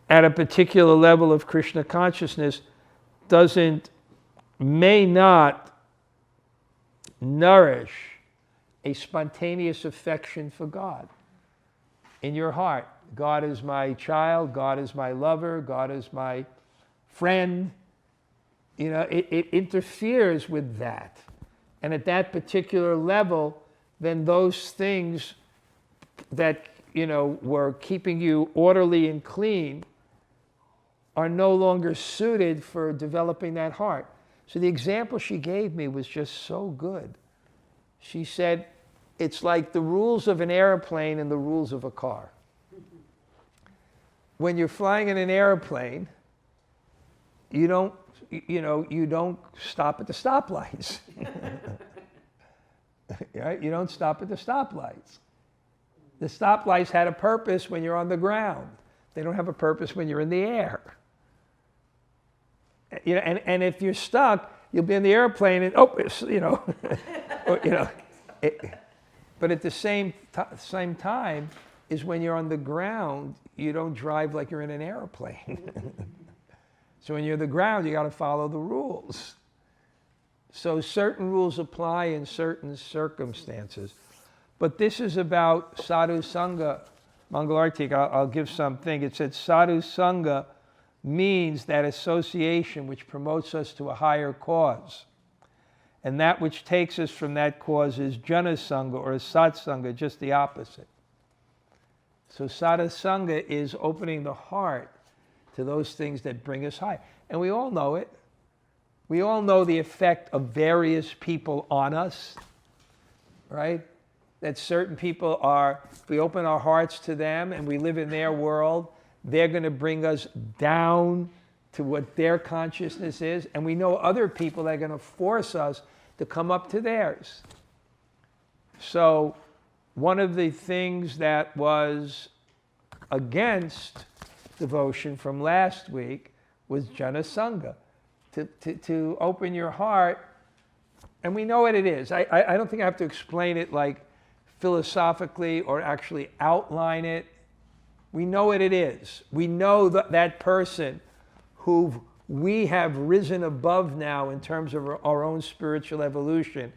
A: at a particular level of Krishna consciousness may not nourish a spontaneous affection for God in your heart. God is my child, God is my lover, God is my friend. It interferes with that. And at that particular level, then those things that, were keeping you orderly and clean are no longer suited for developing that heart. So the example she gave me was just so good. She said, it's like the rules of an airplane and the rules of a car. When you're flying in an airplane, you don't stop at the stoplights. Right? You don't stop at the stoplights. The stoplights had a purpose when you're on the ground. They don't have a purpose when you're in the air. And if you're stuck, you'll be in the airplane and but at the same time is when you're on the ground, you don't drive like you're in an airplane. So when you're on the ground, you got to follow the rules. So certain rules apply in certain circumstances. But this is about sadhu sangha. Mangalartik, I'll give something. It said sadhu sangha means that association which promotes us to a higher cause. And that which takes us from that cause is jana sangha or satsanga, just the opposite. So sadhu sangha is opening the heart to those things that bring us high. And we all know it. We all know the effect of various people on us, right? That certain people are, if we open our hearts to them and we live in their world, they're going to bring us down to what their consciousness is. And we know other people that are going to force us to come up to theirs. So one of the things that was against devotion from last week was jana sangha. To open your heart, and we know what it is. I don't think I have to explain it like philosophically or actually outline it. We know what it is. We know that person who we have risen above now in terms of our own spiritual evolution.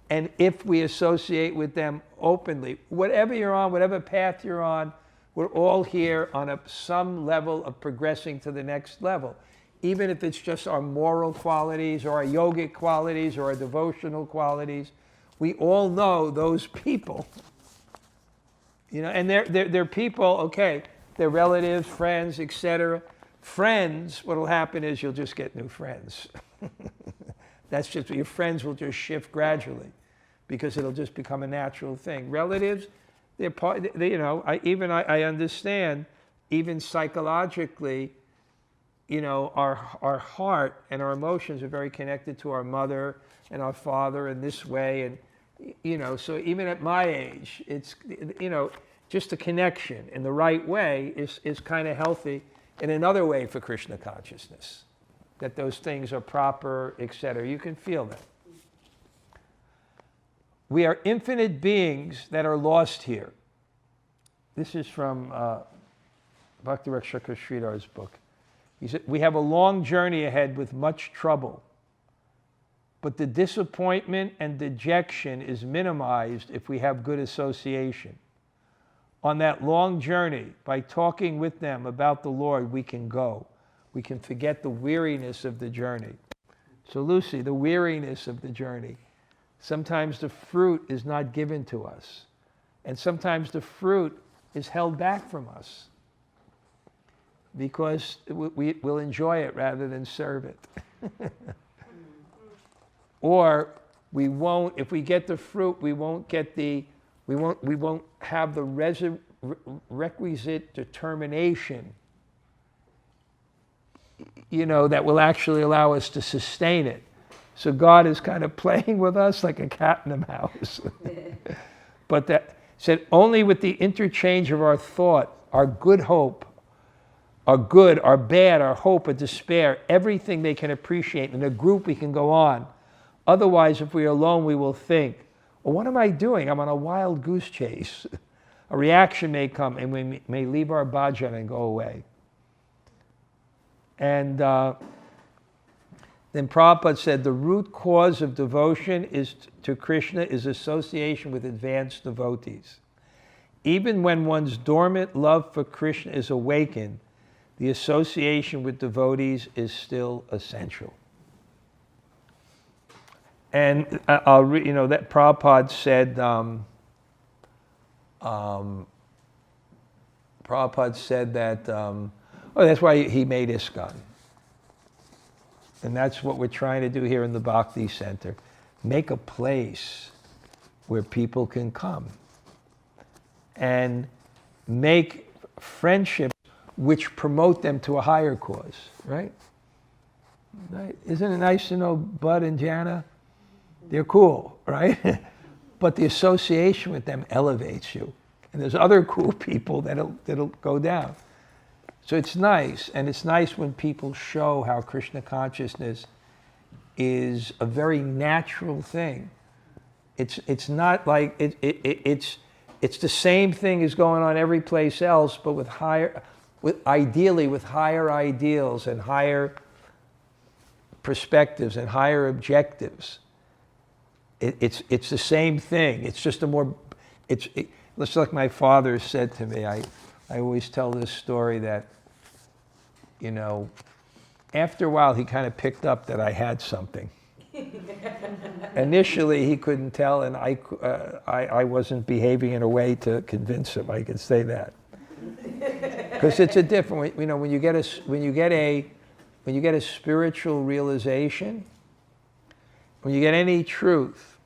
A: And if we associate with them openly, whatever you're on, whatever path you're on, we're all here on some level of progressing to the next level. Even if it's just our moral qualities or our yogic qualities or our devotional qualities, we all know those people. You know, and they're people, okay, they're relatives, friends, etc. Friends, what will happen is you'll just get new friends. That's just, your friends will just shift gradually because it'll just become a natural thing. Relatives, they're part, you know, I understand, even psychologically, you know, our heart and our emotions are very connected to our mother and our father in this way. And, you know, so even at my age, it's, you know, just a connection in the right way is kind of healthy in another way for Krishna consciousness, that those things are proper, etc. You can feel that. We are infinite beings that are lost here. This is from Bhakti-Rakshaka Sridhar's book. He said, we have a long journey ahead with much trouble, but the disappointment and dejection is minimized if we have good association. On that long journey, by talking with them about the Lord, we can go. We can forget the weariness of the journey. So Lucy, the weariness of the journey. Sometimes the fruit is not given to us, and sometimes the fruit is held back from us, because we will enjoy it rather than serve it. Or we won't, if we get the fruit, we won't have the requisite determination, you know, that will actually allow us to sustain it. So God is kind of playing with us like a cat in a mouse. But that said, only with the interchange of our thought, our good hope, our good, our bad, our hope, our despair, everything they can appreciate. In a group we can go on. Otherwise, if we are alone, we will think, well, what am I doing? I'm on a wild goose chase. A reaction may come and we may leave our bhajan and go away. And then Prabhupada said the root cause of devotion to Krishna is association with advanced devotees. Even when one's dormant love for Krishna is awakened, the association with devotees is still essential. And I'll read, you know, that Prabhupada said, that's why he made ISKCON. And that's what we're trying to do here in the Bhakti Center. Make a place where people can come. And make friendships which promote them to a higher cause, right? Right? Isn't it nice to know Bud and Jana? They're cool, right? But the association with them elevates you. And there's other cool people that'll go down. So it's nice, and it's nice when people show how Krishna consciousness is a very natural thing. It's not like it's the same thing as going on every place else, but ideally with higher ideals and higher perspectives and higher objectives. it's the same thing. It's just a more, it's like my father said to me. I always tell this story that, after a while he kind of picked up that I had something. Initially he couldn't tell, and I wasn't behaving in a way to convince him. I could say that. Because it's a different, when you get a spiritual realization, when you get any truth,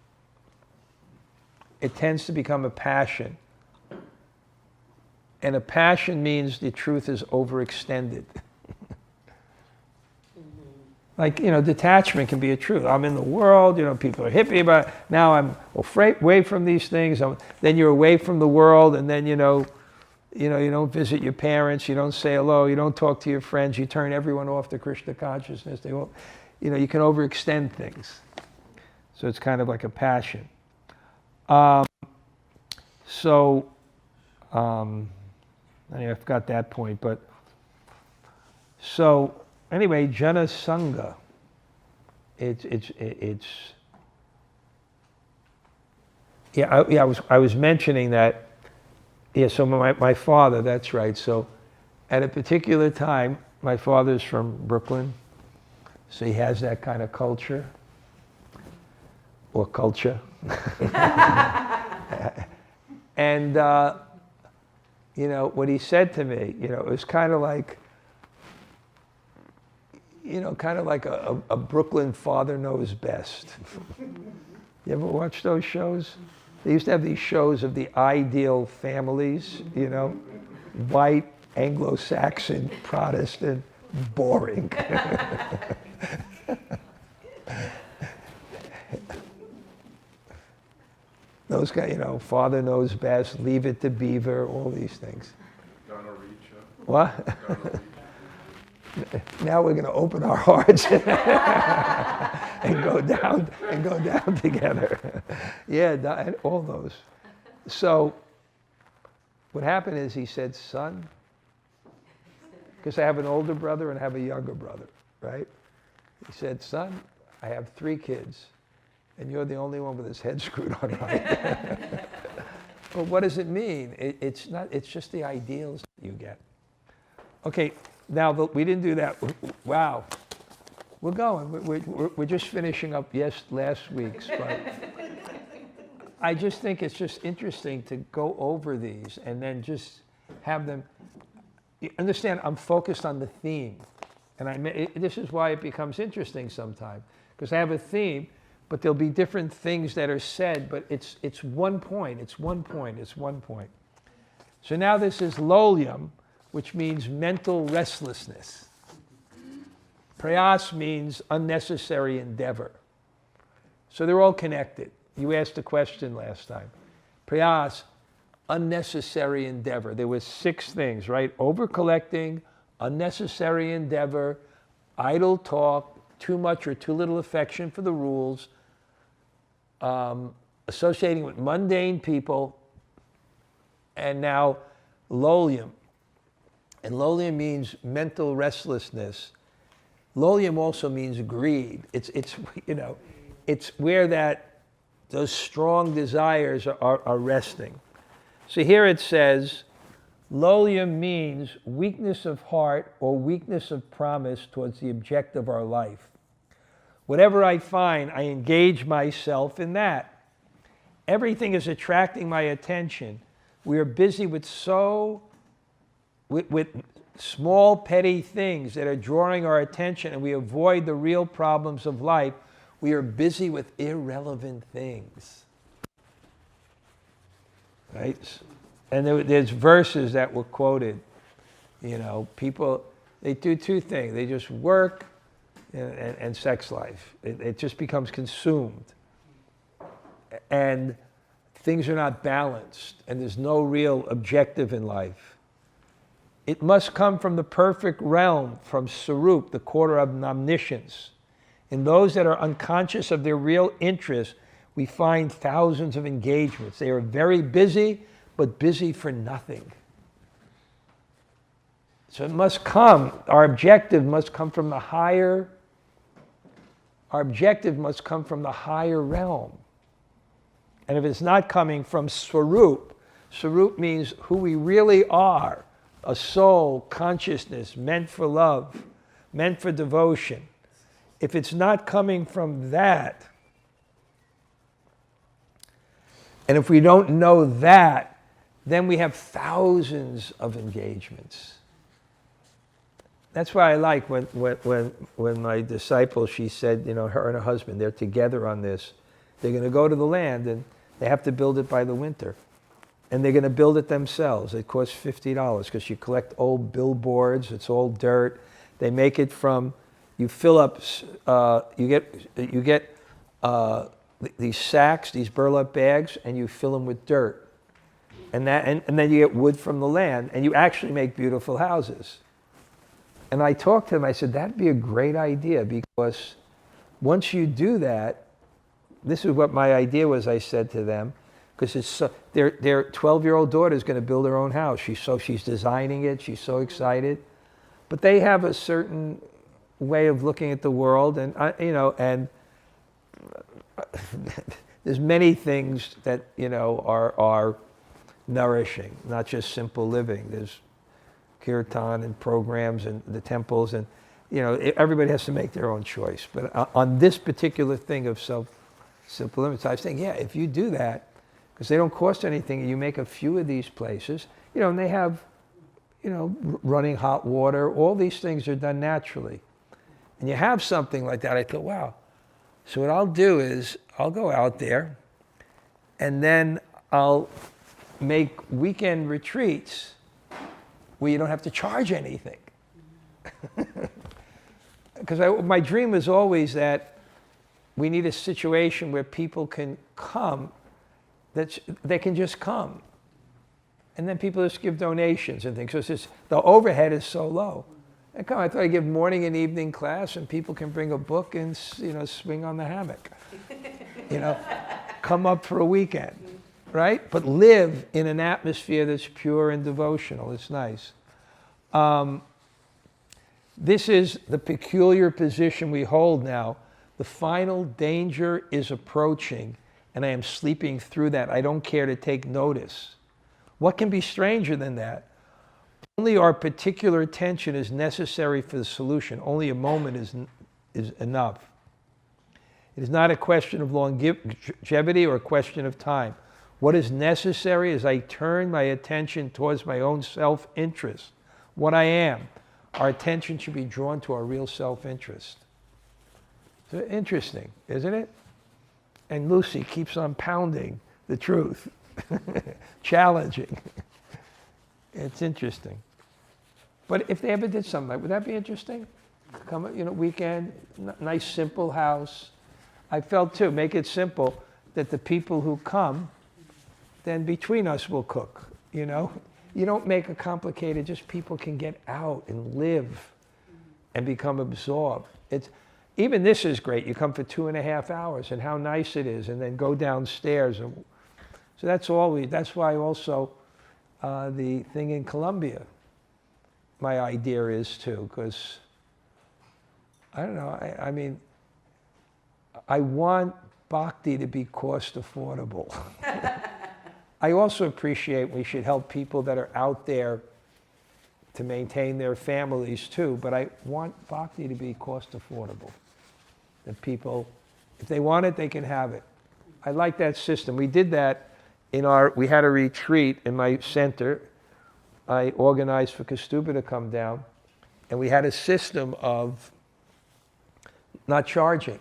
A: it tends to become a passion. And a passion means the truth is overextended. Like, detachment can be a truth. I'm in the world, people are hippie about it. Now I'm away from these things. Then you're away from the world, and then, you don't visit your parents, you don't say hello, you don't talk to your friends, you turn everyone off to Krishna consciousness. They won't, you can overextend things. So it's kind of like a passion. Anyway, I forgot that point, but so anyway, Jana Sangha. I was mentioning that. Yeah, so my father, that's right. So at a particular time, my father's from Brooklyn, so he has that kind of culture. Or culture. And, what he said to me, it was kind of like, a Brooklyn father knows best. You ever watch those shows? They used to have these shows of the ideal families, white, Anglo-Saxon, Protestant, boring. Those guys, father knows best, leave it to Beaver, all these things. What? Now we're going to open our hearts and go down together. Yeah, all those. So what happened is he said, son, because I have an older brother and I have a younger brother, right? He said, son, I have 3 kids. And you're the only one with his head screwed on right. Well, what does it mean? It's just the ideals that you get. Okay, now we didn't do that. Wow. We're going. We're just finishing up last week's. But I just think it's just interesting to go over these and then just have them. You understand, I'm focused on the theme. And this is why it becomes interesting sometimes. Because I have a theme. But there'll be different things that are said, but it's one point, it's one point. So now this is lolyam, which means mental restlessness. Prayas means unnecessary endeavor. So they're all connected. You asked a question last time. Prayas, unnecessary endeavor. There were 6 things, right? Over-collecting, unnecessary endeavor, idle talk, too much or too little affection for the rules, associating with mundane people, and now lolyam. And lolyam means mental restlessness. Lolyam also means greed. It's where those strong desires are resting. So here it says, lolyam means weakness of heart or weakness of promise towards the object of our life. Whatever I find, I engage myself in that. Everything is attracting my attention. We are busy with small petty things that are drawing our attention, and we avoid the real problems of life. We are busy with irrelevant things. Right? And there's verses that were quoted. People, they do 2 things. They just work and sex life. It just becomes consumed. And things are not balanced, and there's no real objective in life. It must come from the perfect realm, from Sarup, the quarter of omniscience. In those that are unconscious of their real interests, we find thousands of engagements. They are very busy, but busy for nothing. So it must come, our objective must come from the higher realm. And if it's not coming from Swarup, Swarup means who we really are, a soul, consciousness, meant for love, meant for devotion. If it's not coming from that, and if we don't know that, then we have thousands of engagements. That's why I like when my disciple, she said, you know, her and her husband, they're together on this. They're going to go to the land and they have to build it by the winter. And they're going to build it themselves. It costs $50 because you collect old billboards. It's all dirt. They make it from, you fill up, you get these sacks, these burlap bags, and you fill them with dirt. And then you get wood from the land, and you actually make beautiful houses. And I talked to them, I said, that'd be a great idea, because once you do that, this is what my idea was, I said to them, because it's so, their 12-year-old daughter is going to build her own house. She's designing it, she's so excited. But they have a certain way of looking at the world, and you know, and there's many things that, you know, are nourishing, not just simple living. There's kirtan and programs and the temples, and you know, everybody has to make their own choice. But on this particular thing of simple living, I was saying, yeah, if you do that, because they don't cost anything, and you make a few of these places, you know, and they have, you know, running hot water, all these things are done naturally. And you have something like that, I thought, wow. So what I'll do is, I'll go out there, and then I'll make weekend retreats where you don't have to charge anything. Because my dream was always that we need a situation where people can come, that they can just come. And then people just give donations and things. So it's just, the overhead is so low. And come, I thought I'd give morning and evening class, and people can bring a book and, you know, swing on the hammock. You know, come up for a weekend, right? But live in an atmosphere that's pure and devotional. It's nice. This is the peculiar position we hold now. The final danger is approaching, and I am sleeping through that. I don't care to take notice. What can be stranger than that? Only our particular attention is necessary for the solution. Only a moment is enough. It is not a question of longevity or a question of time. What is necessary is I turn my attention towards my own self-interest, what I am. Our attention should be drawn to our real self-interest. So interesting, isn't it? And Lucy keeps on pounding the truth, challenging. It's interesting. But if they ever did something like, would that be interesting? Come, you know, weekend, nice simple house. I felt too, make it simple, that the people who come, then between us will cook, you know? You don't make it complicated, just people can get out and live and become absorbed. Even this is great. You come for 2.5 hours, and how nice it is, and then go downstairs. And so that's why also the thing in Colombia, my idea is too, because I don't know, I mean, I want bhakti to be cost affordable. I also appreciate we should help people that are out there to maintain their families too, but I want bhakti to be cost affordable. That people, if they want it, they can have it. I like that system. We did that we had a retreat in my center. I organized for Kastuba to come down, and we had a system of not charging.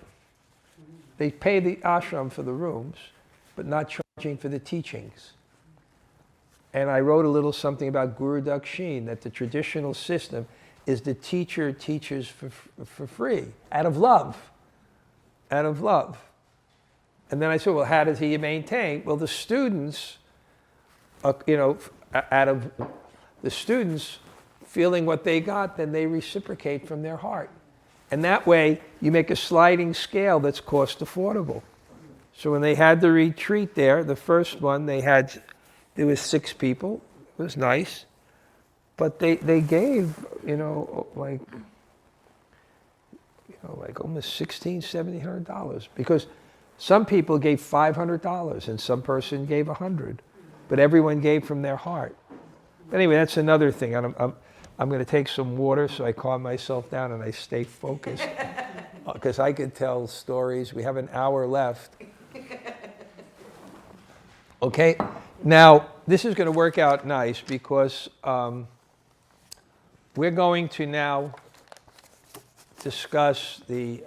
A: They pay the ashram for the rooms, but not charging for the teachings. And I wrote a little something about Guru Dakshin, that the traditional system is the teacher teaches for free, out of love. Out of love. And then I said, well, how does he maintain? Well, the students, you know, out of the students feeling what they got, then they reciprocate from their heart. And that way, you make a sliding scale that's cost affordable. So when they had the retreat there, the first one, there was 6 people. It was nice. But they gave, you know, like almost $1,600, $1,700, because Some people gave $500 and some person gave 100, but everyone gave from their heart. But anyway, that's another thing. I'm going to take some water so I calm myself down and I stay focused. Because I could tell stories. We have an hour left. Okay, now this is going to work out nice because we're going to now discuss the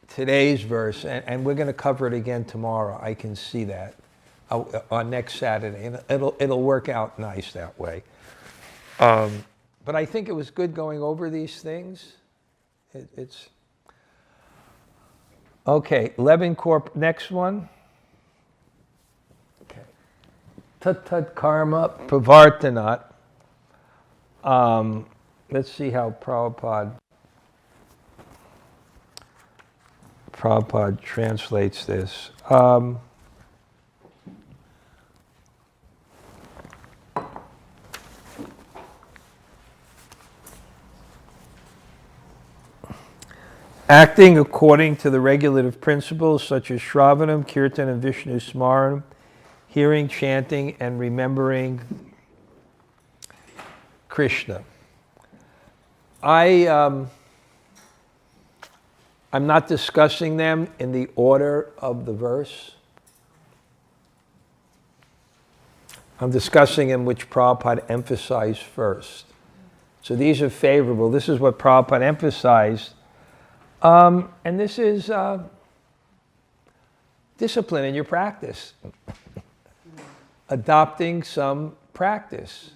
A: today's verse, and we're going to cover it again tomorrow. I can see that on next Saturday, and it'll work out nice that way. But I think it was good going over these things. It's okay. Levin Corp. Next one. Okay. Tat karma pravartanat. Let's see how Prabhupada translates this. Acting according to the regulative principles such as Shravanam, Kirtan, and Vishnu Smaranam, hearing, chanting, and remembering Krishna. I'm not discussing them in the order of the verse. I'm discussing them which Prabhupada emphasized first. So these are favorable. This is what Prabhupada emphasized. And this is discipline in your practice. Adopting some practice.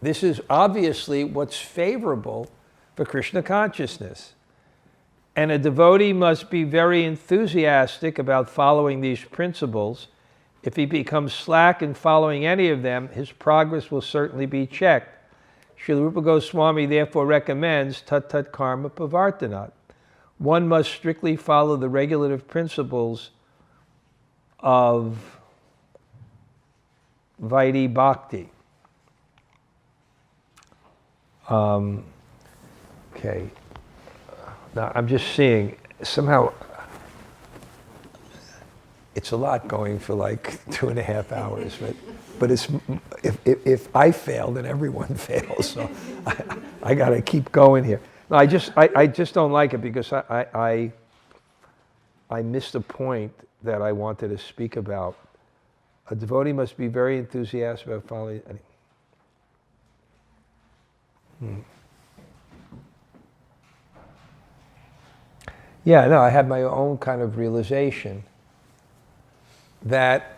A: This is obviously what's favorable for Krishna consciousness. And a devotee must be very enthusiastic about following these principles. If he becomes slack in following any of them, his progress will certainly be checked. Śrīla Rūpa Gosvāmī therefore recommends tat karma pravartanat. One must strictly follow the regulative principles of Vaidhi Bhakti. Okay. Now I'm just seeing, somehow, it's a lot going for like 2.5 hours, but it's, if I fail, then everyone fails, so I got to keep going here. No, I just don't like it because I missed a point that I wanted to speak about. A devotee must be very enthusiastic about following. Yeah, no, I had my own kind of realization that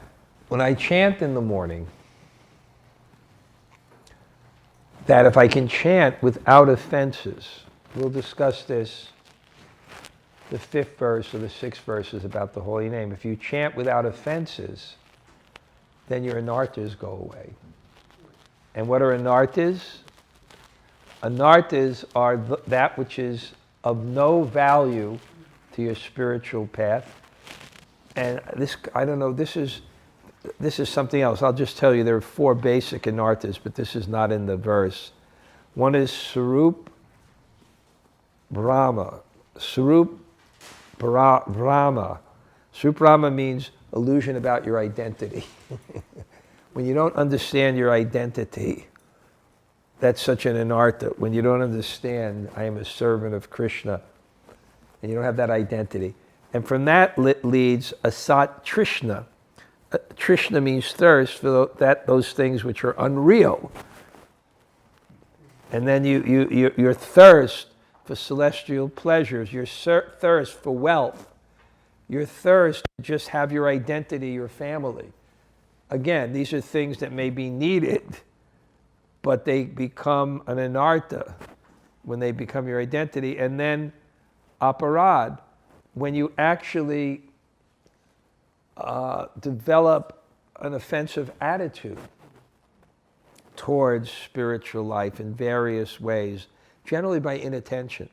A: when I chant in the morning, that if I can chant without offenses, we'll discuss this, the 5th verse or the 6th verse is about the holy name. If you chant without offenses, then your anarthas go away. And what are anarthas? Anarthas are that which is of no value to your spiritual path. And this, I don't know, this is something else. I'll just tell you there are 4 basic anarthas, but this is not in the verse. One is Sarup Brahma. Sarup Brahma. Sarup Brahma means illusion about your identity. When you don't understand your identity, that's such an anartha. When you don't understand, I am a servant of Krishna, and you don't have that identity. And from that leads asat trishna. Trishna means thirst for those things which are unreal. And then your thirst for celestial pleasures, your thirst for wealth, your thirst to just have your identity, your family. Again, these are things that may be needed, but they become an anartha when they become your identity. And then aparad, when you actually develop an offensive attitude towards spiritual life in various ways, generally by inattention.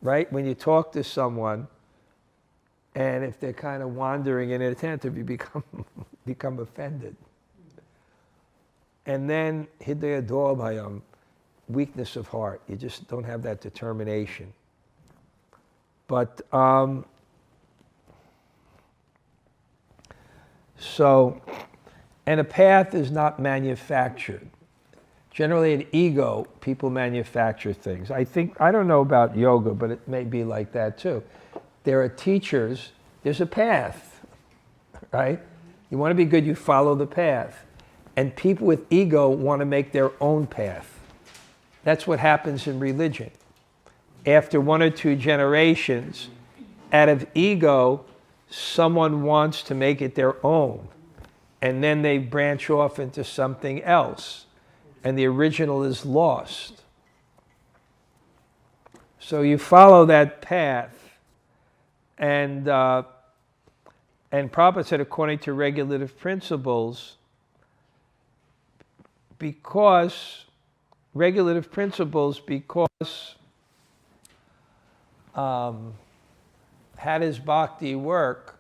A: Right? When you talk to someone, and if they're kind of wandering and inattentive, you become offended. And then hidaya dobhayam, weakness of heart. You just don't have that determination. But so, and a path is not manufactured. Generally, in ego, people manufacture things. I don't know about yoga, but it may be like that too. There are teachers, there's a path, right? You want to be good, you follow the path. And people with ego want to make their own path. That's what happens in religion. After 1 or 2 generations, out of ego, someone wants to make it their own. And then they branch off into something else. And the original is lost. So you follow that path. And Prabhupada said, according to regulative principles, because how does bhakti work?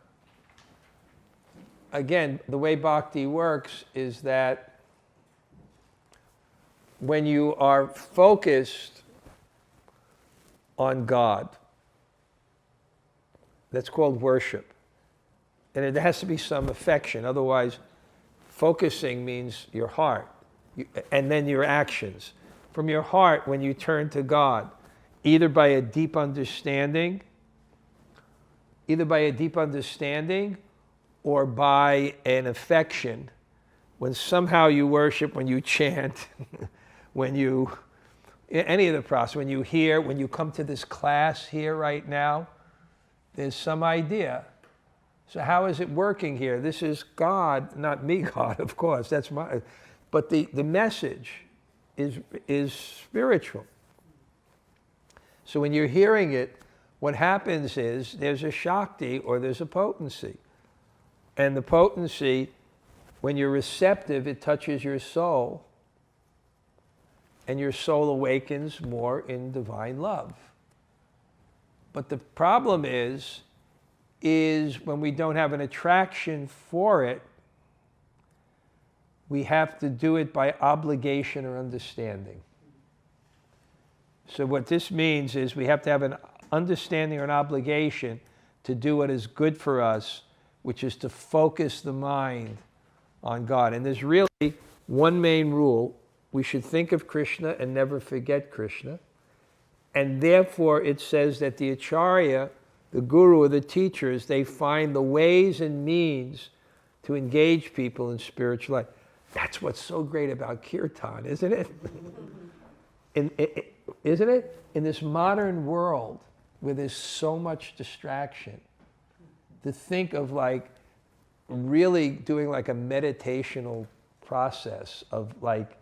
A: Again, the way bhakti works is that when you are focused on God, that's called worship. And it has to be some affection. Otherwise, focusing means your heart, and then your actions. From your heart, when you turn to God, either by a deep understanding, or by an affection, when somehow you worship, when you chant, when you, any of the process, when you hear, when you come to this class here right now, there's some idea. So how is it working here? This is God, not me God, of course, that's my, but the message is spiritual. So when you're hearing it, what happens is there's a Shakti or there's a potency. And the potency, when you're receptive, it touches your soul. And your soul awakens more in divine love. But the problem is when we don't have an attraction for it, we have to do it by obligation or understanding. So what this means is we have to have an understanding or an obligation to do what is good for us, which is to focus the mind on God. And there's really one main rule. We should think of Krishna and never forget Krishna. And therefore it says that the acharya, the guru or the teachers, they find the ways and means to engage people in spiritual life. That's what's so great about kirtan, isn't it? Isn't it? In this modern world where there's so much distraction, to think of like really doing like a meditational process of like,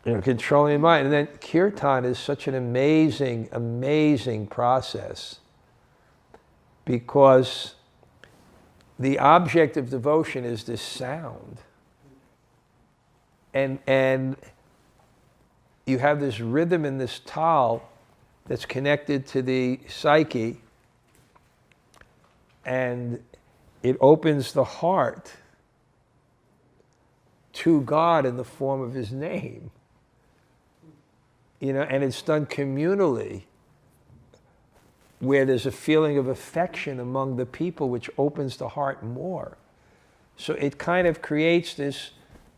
A: controlling the mind. And then kirtan is such an amazing, amazing process, because the object of devotion is this sound. And you have this rhythm in this tal that's connected to the psyche, and it opens the heart to God in the form of His name. And it's done communally, where there's a feeling of affection among the people, which opens the heart more. So it kind of creates this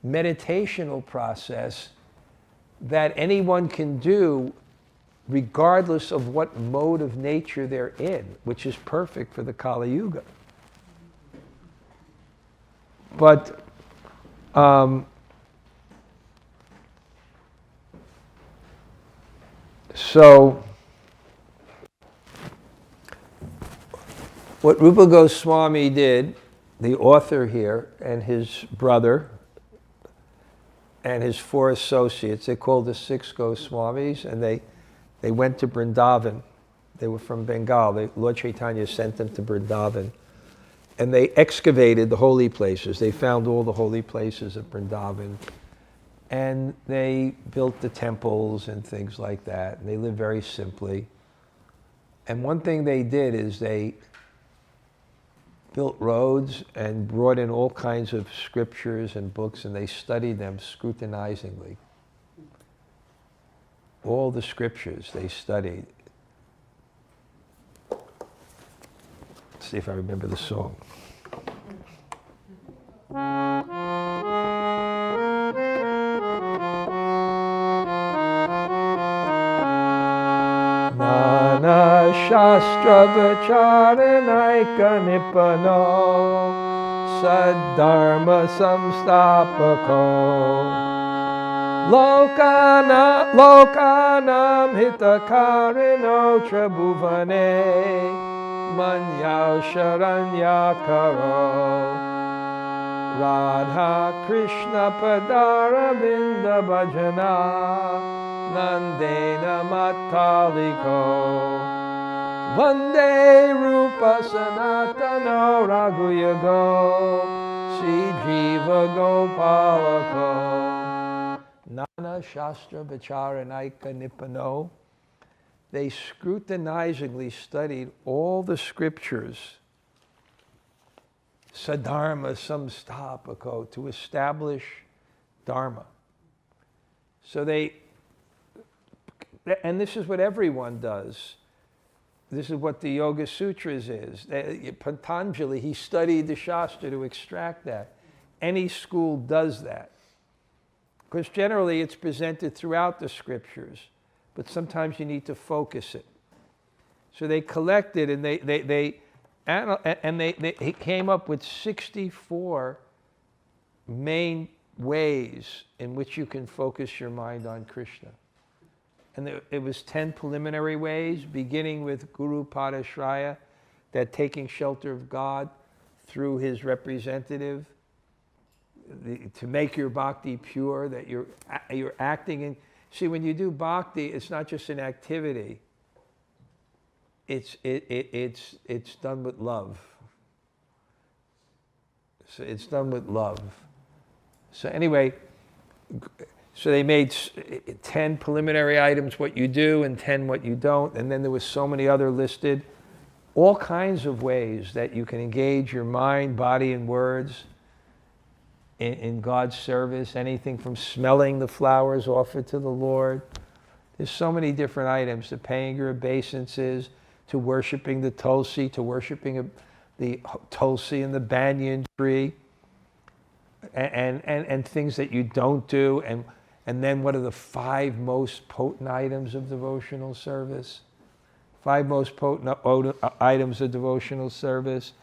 A: meditational process that anyone can do regardless of what mode of nature they're in, which is perfect for the Kali Yuga. But so what Rupa Gosvāmī did, the author here, and his brother, and his 4 associates, they called the 6 Goswamis, and they went to Vrindavan. They were from Bengal. Lord Chaitanya sent them to Vrindavan. And they excavated the holy places. They found all the holy places at Vrindavan. And they built the temples and things like that. And they lived very simply. And one thing they did is they built roads and brought in all kinds of scriptures and books, and they studied them scrutinizingly. all the scriptures they studied. Let's see if I remember the song. Nana Shastra Vicharanayika Nipano Saddharma Samstapako Lokanam Hitakarino Trabhuvane Manyao Sharanyakaro Radha Krishna Padara Vinda Bhajana Nandena Mataliko Vande Rupa Sanatana Raghuyago Sri Jiva Gopalako Nana Shastra Vicharanayika Nipano. They scrutinizingly studied all the scriptures, Sadharma Samstapako, to establish Dharma. So and this is what everyone does. This is what the Yoga Sutras is. Patanjali, he studied the Shastra to extract that. Any school does that. Because generally it's presented throughout the scriptures, but sometimes you need to focus it. So they collected and he came up with 64 main ways in which you can focus your mind on Krishna. And it was 10 preliminary ways, beginning with Guru Padashraya, that taking shelter of God through his representative, to make your bhakti pure, that you're acting in. See, when you do bhakti, it's not just an activity. It's done with love. So it's done with love. So anyway, so they made 10 preliminary items what you do and 10 what you don't, and then there was so many other listed. All kinds of ways that you can engage your mind, body, and words in God's service. Anything from smelling the flowers offered to the Lord. There's so many different items, to paying your obeisances, to worshiping the tulsi, to worshiping the tulsi and the banyan tree, and things that you don't do, and then what are the 5 most potent items of devotional service? 5 most potent items of devotional service.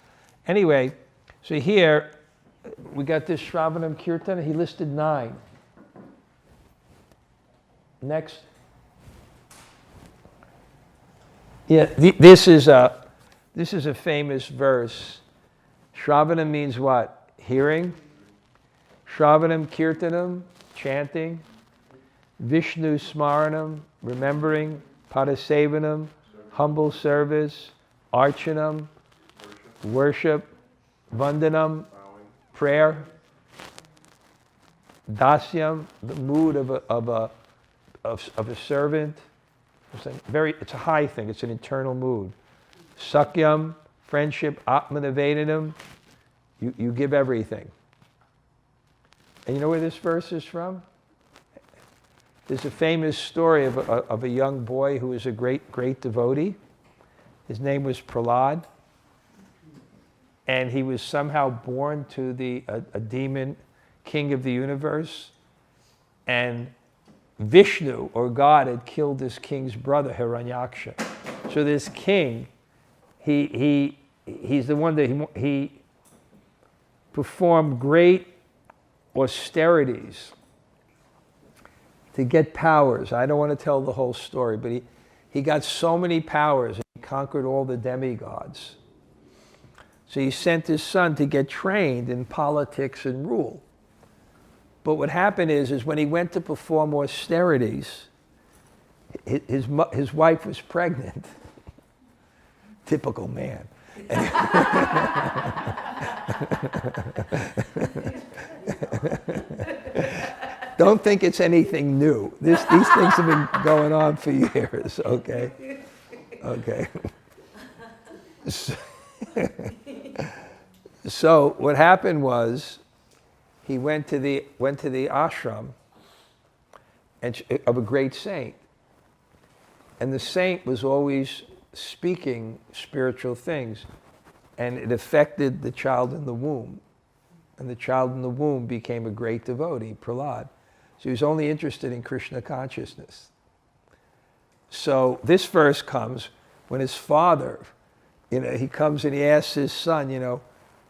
A: Anyway, so here we got this Shravanam Kirtana. He listed 9. Next. Yeah, this is a famous verse. Shravanam means what? Hearing. Shravanam Kirtanam, chanting. Vishnu Smaranam, remembering. Padasevanam, humble service. Archanam, worship. Vandanam, prayer. Dasyam, the mood of a servant. It's a high thing. It's an internal mood. Sakyam, friendship. Atmanavedanam, you give everything. And you know where this verse is from? There's a famous story of a young boy who was a great devotee. His name was Prahlad. And he was somehow born to a demon king of the universe. And Vishnu, or God, had killed this king's brother, Hiranyaksha. So this king, he's the one that he performed great austerities to get powers. I don't want to tell the whole story, but he got so many powers, and he conquered all the demigods. So he sent his son to get trained in politics and rule. But what happened is when he went to perform austerities, his wife was pregnant. Typical man. Don't think it's anything new. These things have been going on for years, okay? Okay. So what happened was, he went to the ashram of a great saint, And the saint was always speaking spiritual things, and it affected the child in the womb. And the child in the womb became a great devotee, Prahlad. So he was only interested in Krishna consciousness. So this verse comes when his father, he comes and he asks his son,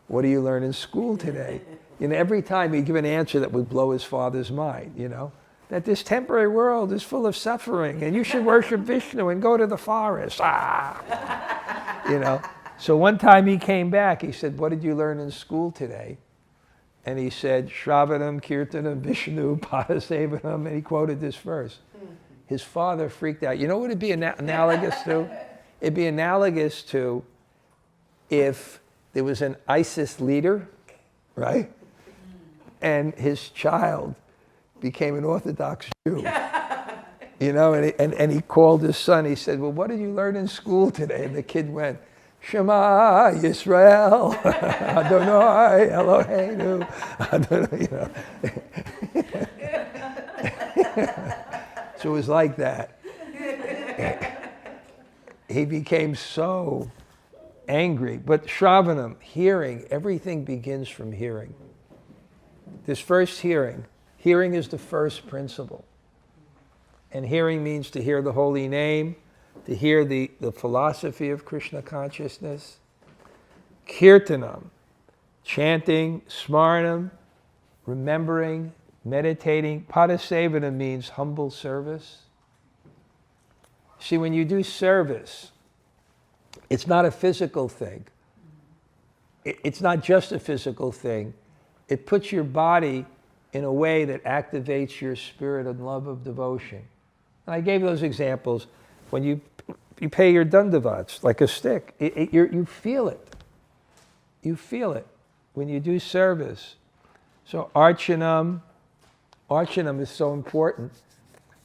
A: what do you learn in school today? Every time he'd give an answer that would blow his father's mind, that this temporary world is full of suffering and you should worship Vishnu and go to the forest. So one time he came back, he said, what did you learn in school today? And he said, Shravanam, Kirtanam, Vishnu, Padasevanam, and he quoted this verse. His father freaked out. You know what it'd be analogous to? It'd be analogous to if there was an ISIS leader, right? And his child became an Orthodox Jew. And he called his son. He said, well, what did you learn in school today? And the kid went, Shema Yisrael, Adonai Eloheinu, Adonai, So it was like that. He became so angry. But Shravanam, hearing, everything begins from hearing. This first hearing is the first principle. And hearing means to hear the holy name, to hear the philosophy of Krishna consciousness. Kirtanam, chanting, smaranam, remembering, meditating. Padasevana means humble service. See, when you do service, it's not a physical thing. It's not just a physical thing. It puts your body in a way that activates your spirit and love of devotion. And I gave those examples. When you pay your dandavats, like a stick, you feel it. You feel it when you do service. So archanam is so important.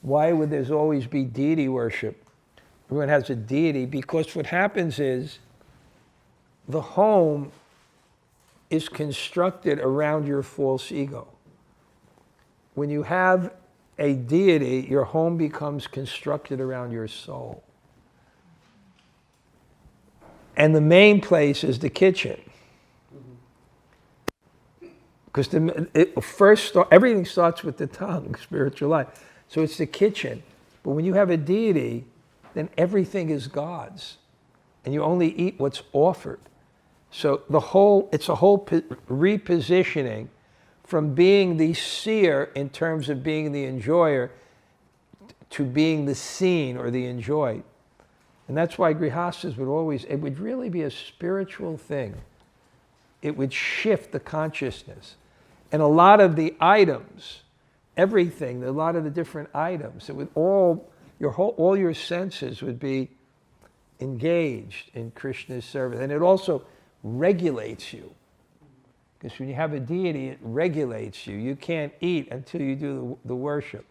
A: Why would there always be deity worship? Everyone has a deity, because what happens is the home is constructed around your false ego. When you have a deity, your home becomes constructed around your soul. And the main place is the kitchen. Because everything starts with the tongue, spiritual life. So it's the kitchen. But when you have a deity, then everything is God's. And you only eat what's offered. So it's a whole repositioning from being the seer in terms of being the enjoyer to being the seen or the enjoyed. And that's why grihastas it would really be a spiritual thing. It would shift the consciousness. And a lot of the items, everything, a lot of the different items, it would all your senses would be engaged in Krishna's service. And it also regulates you. Because when you have a deity, it regulates you. You can't eat until you do the worship.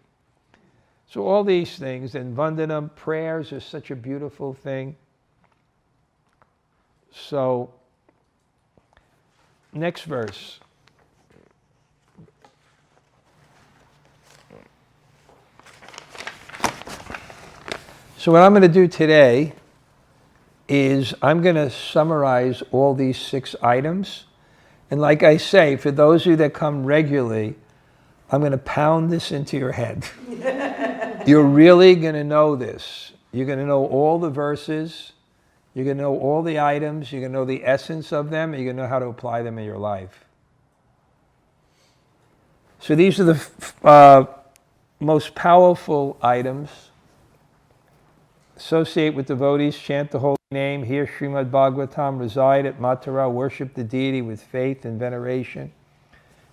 A: So all these things, and vandanam, prayers are such a beautiful thing. So, next verse. So what I'm going to do today is I'm going to summarize all these 6 items. And like I say, for those of you that come regularly, I'm going to pound this into your head. You're really going to know this. You're going to know all the verses. You're going to know all the items. You're going to know the essence of them. And you're going to know how to apply them in your life. So these are the most powerful items. Associate with devotees, chant the holy name, hear Srimad Bhagavatam, reside at Mathura, worship the deity with faith and veneration.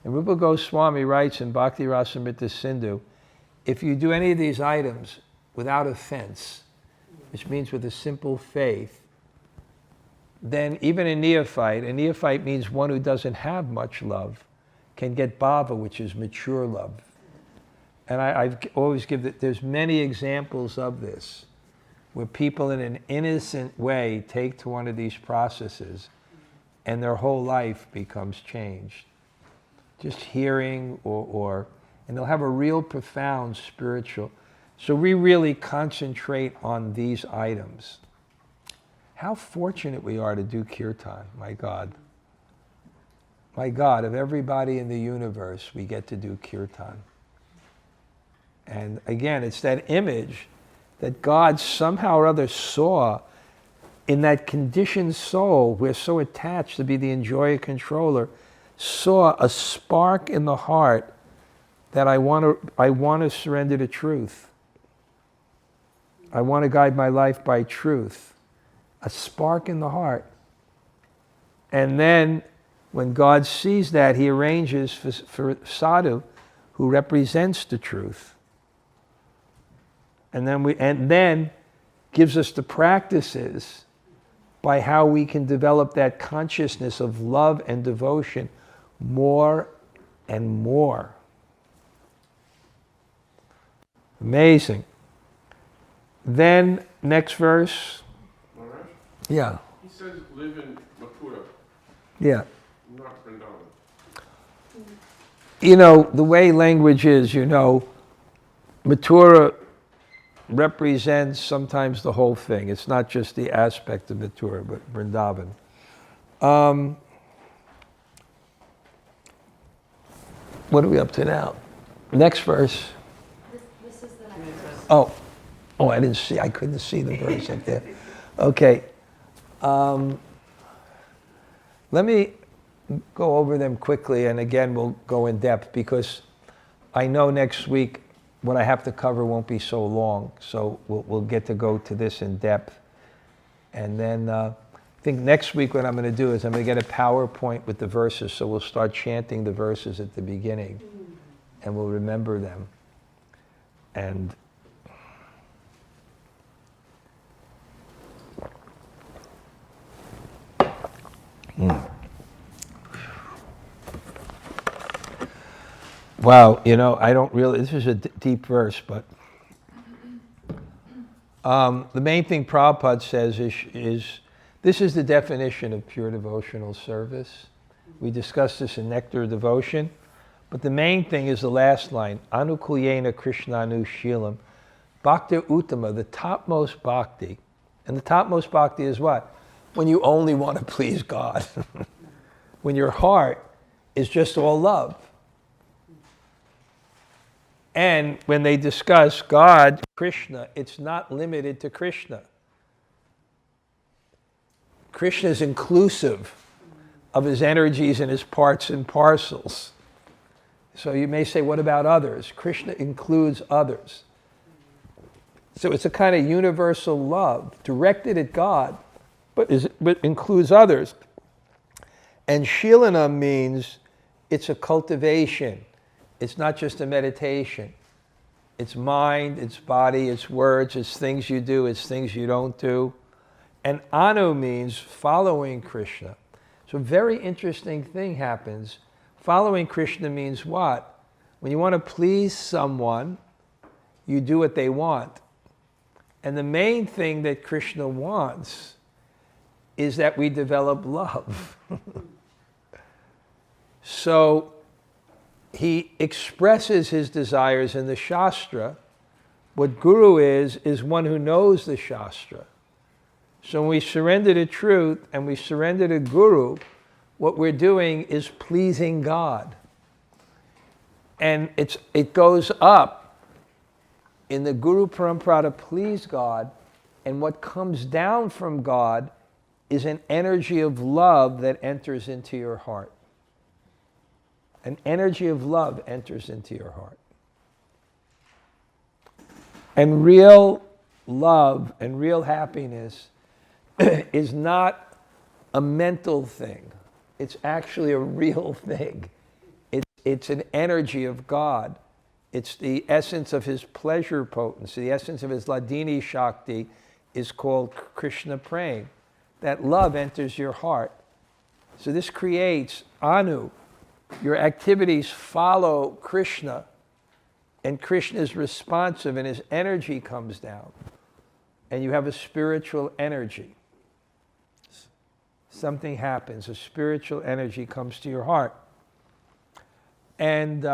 A: And Rupa Gosvāmī writes in Bhakti-rasāmṛta-sindhu, if you do any of these items without offense, which means with a simple faith, then even a neophyte means one who doesn't have much love, can get bhava, which is mature love. And I've always there's many examples of this, where people in an innocent way take to one of these processes and their whole life becomes changed. Just hearing and they'll have a real profound spiritual. So we really concentrate on these items. How fortunate we are to do kirtan, my God. My God, of everybody in the universe, we get to do kirtan. And again, it's that image that God somehow or other saw in that conditioned soul. We're so attached to be the enjoyer controller, saw a spark in the heart that I want to surrender to truth. I want to guide my life by truth. A spark in the heart. And then when God sees that, he arranges for sadhu who represents the truth. And then gives us the practices by how we can develop that consciousness of love and devotion more and more. Amazing. Then, next verse.
F: Maharaj,
A: Yeah.
F: he says live in Mathura,
A: Yeah.
F: not Vrindavan.
A: You know, the way language is, Mathura represents sometimes the whole thing. It's not just the aspect of Mathura, but Vrindavan. What are we up to now? Next verse.
E: This is the next verse.
A: Oh, I couldn't see the verse up there. Okay. Let me go over them quickly, and again, we'll go in depth, because I know next week what I have to cover won't be so long, so we'll get to go to this in depth. And then I think next week what I'm going to do is I'm going to get a PowerPoint with the verses, so we'll start chanting the verses at the beginning, and we'll remember them. And wow, I don't really, this is a deep verse, but the main thing Prabhupada says is this is the definition of pure devotional service. We discussed this in Nectar of Devotion, but the main thing is the last line, Anukulyena Krishnanu Shilam, Bhakti Uttama, the topmost bhakti. And the topmost bhakti is what? When you only want to please God. When your heart is just all love. And when they discuss God, Krishna, it's not limited to Krishna. Krishna is inclusive of his energies and his parts and parcels. So you may say, what about others? Krishna includes others. So it's a kind of universal love directed at God, but includes others. And Shilana means it's a cultivation. It's not just a meditation. It's mind, it's body, it's words, it's things you do, it's things you don't do. And Anu means following Krishna. So a very interesting thing happens. Following Krishna means what? When you want to please someone, you do what they want. And the main thing that Krishna wants is that we develop love. So he expresses his desires in the Shastra. What Guru is one who knows the Shastra. So when we surrender to truth and we surrender to Guru, what we're doing is pleasing God. And it goes up in the Guru Parampara to please God, and what comes down from God is an energy of love that enters into your heart. An energy of love enters into your heart. And real love and real happiness is not a mental thing. It's actually a real thing. It's an energy of God. It's the essence of his pleasure potency. The essence of his Ladini Shakti is called Krishna Prem. That love enters your heart. So this creates Anu. Your activities follow Krishna, and Krishna is responsive, and his energy comes down. And you have a spiritual energy. Something happens. A spiritual energy comes to your heart. And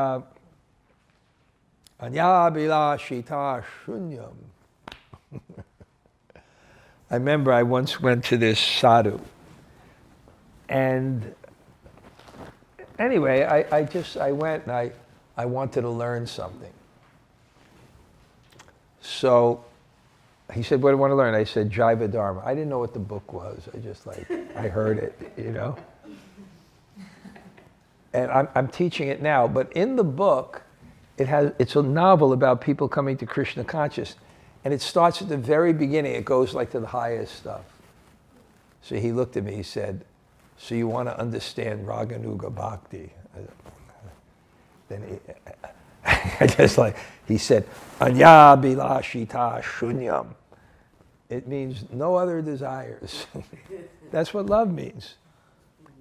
A: Anyabhilashita shunyam. I remember I once went to this sadhu, and anyway, I went and I wanted to learn something. So he said, what do you want to learn? I said, Jaiva Dharma. I didn't know what the book was. I heard it, you know. And I'm teaching it now, but in the book, it's a novel about people coming to Krishna consciousness. And it starts at the very beginning. It goes like to the highest stuff. So he looked at me, he said, so you want to understand Raganuga Bhakti? Then he said, Anya Bilashita Shunyam. It means no other desires. That's what love means.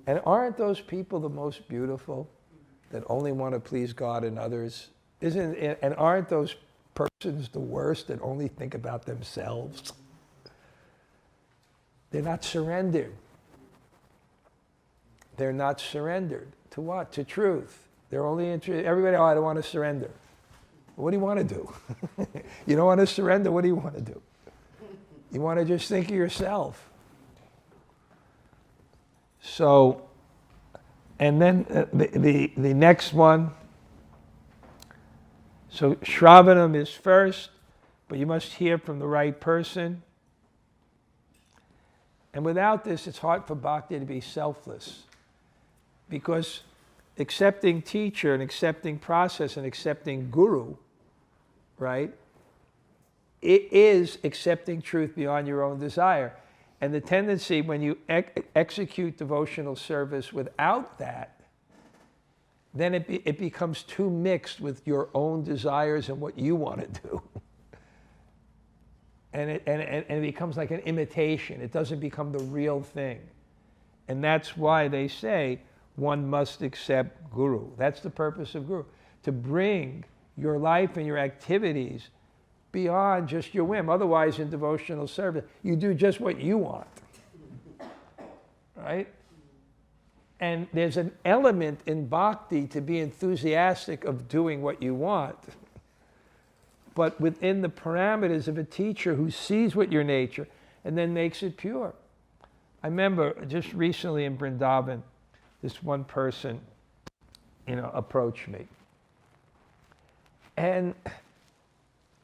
A: And aren't those people the most beautiful that only want to please God and others? And aren't those persons the worst that only think about themselves? They're not surrendered. They're not surrendered. To what? To truth. They're only interested. Everybody, I don't want to surrender. What do you want to do? You don't want to surrender, what do you want to do? You want to just think of yourself. So, and then the next one. So Shravanam is first, but you must hear from the right person. And without this, it's hard for bhakti to be selfless. Because accepting teacher and accepting process and accepting guru, right, it is accepting truth beyond your own desire. And the tendency when you execute devotional service without that, then it becomes too mixed with your own desires and what you want to do. And it becomes like an imitation. It doesn't become the real thing. And that's why they say one must accept guru. That's the purpose of guru. To bring your life and your activities beyond just your whim. Otherwise, in devotional service, you do just what you want. Right? And there's an element in bhakti to be enthusiastic of doing what you want, but within the parameters of a teacher who sees what your nature and then makes it pure. I remember just recently in Vrindavan, this one person, approached me. And,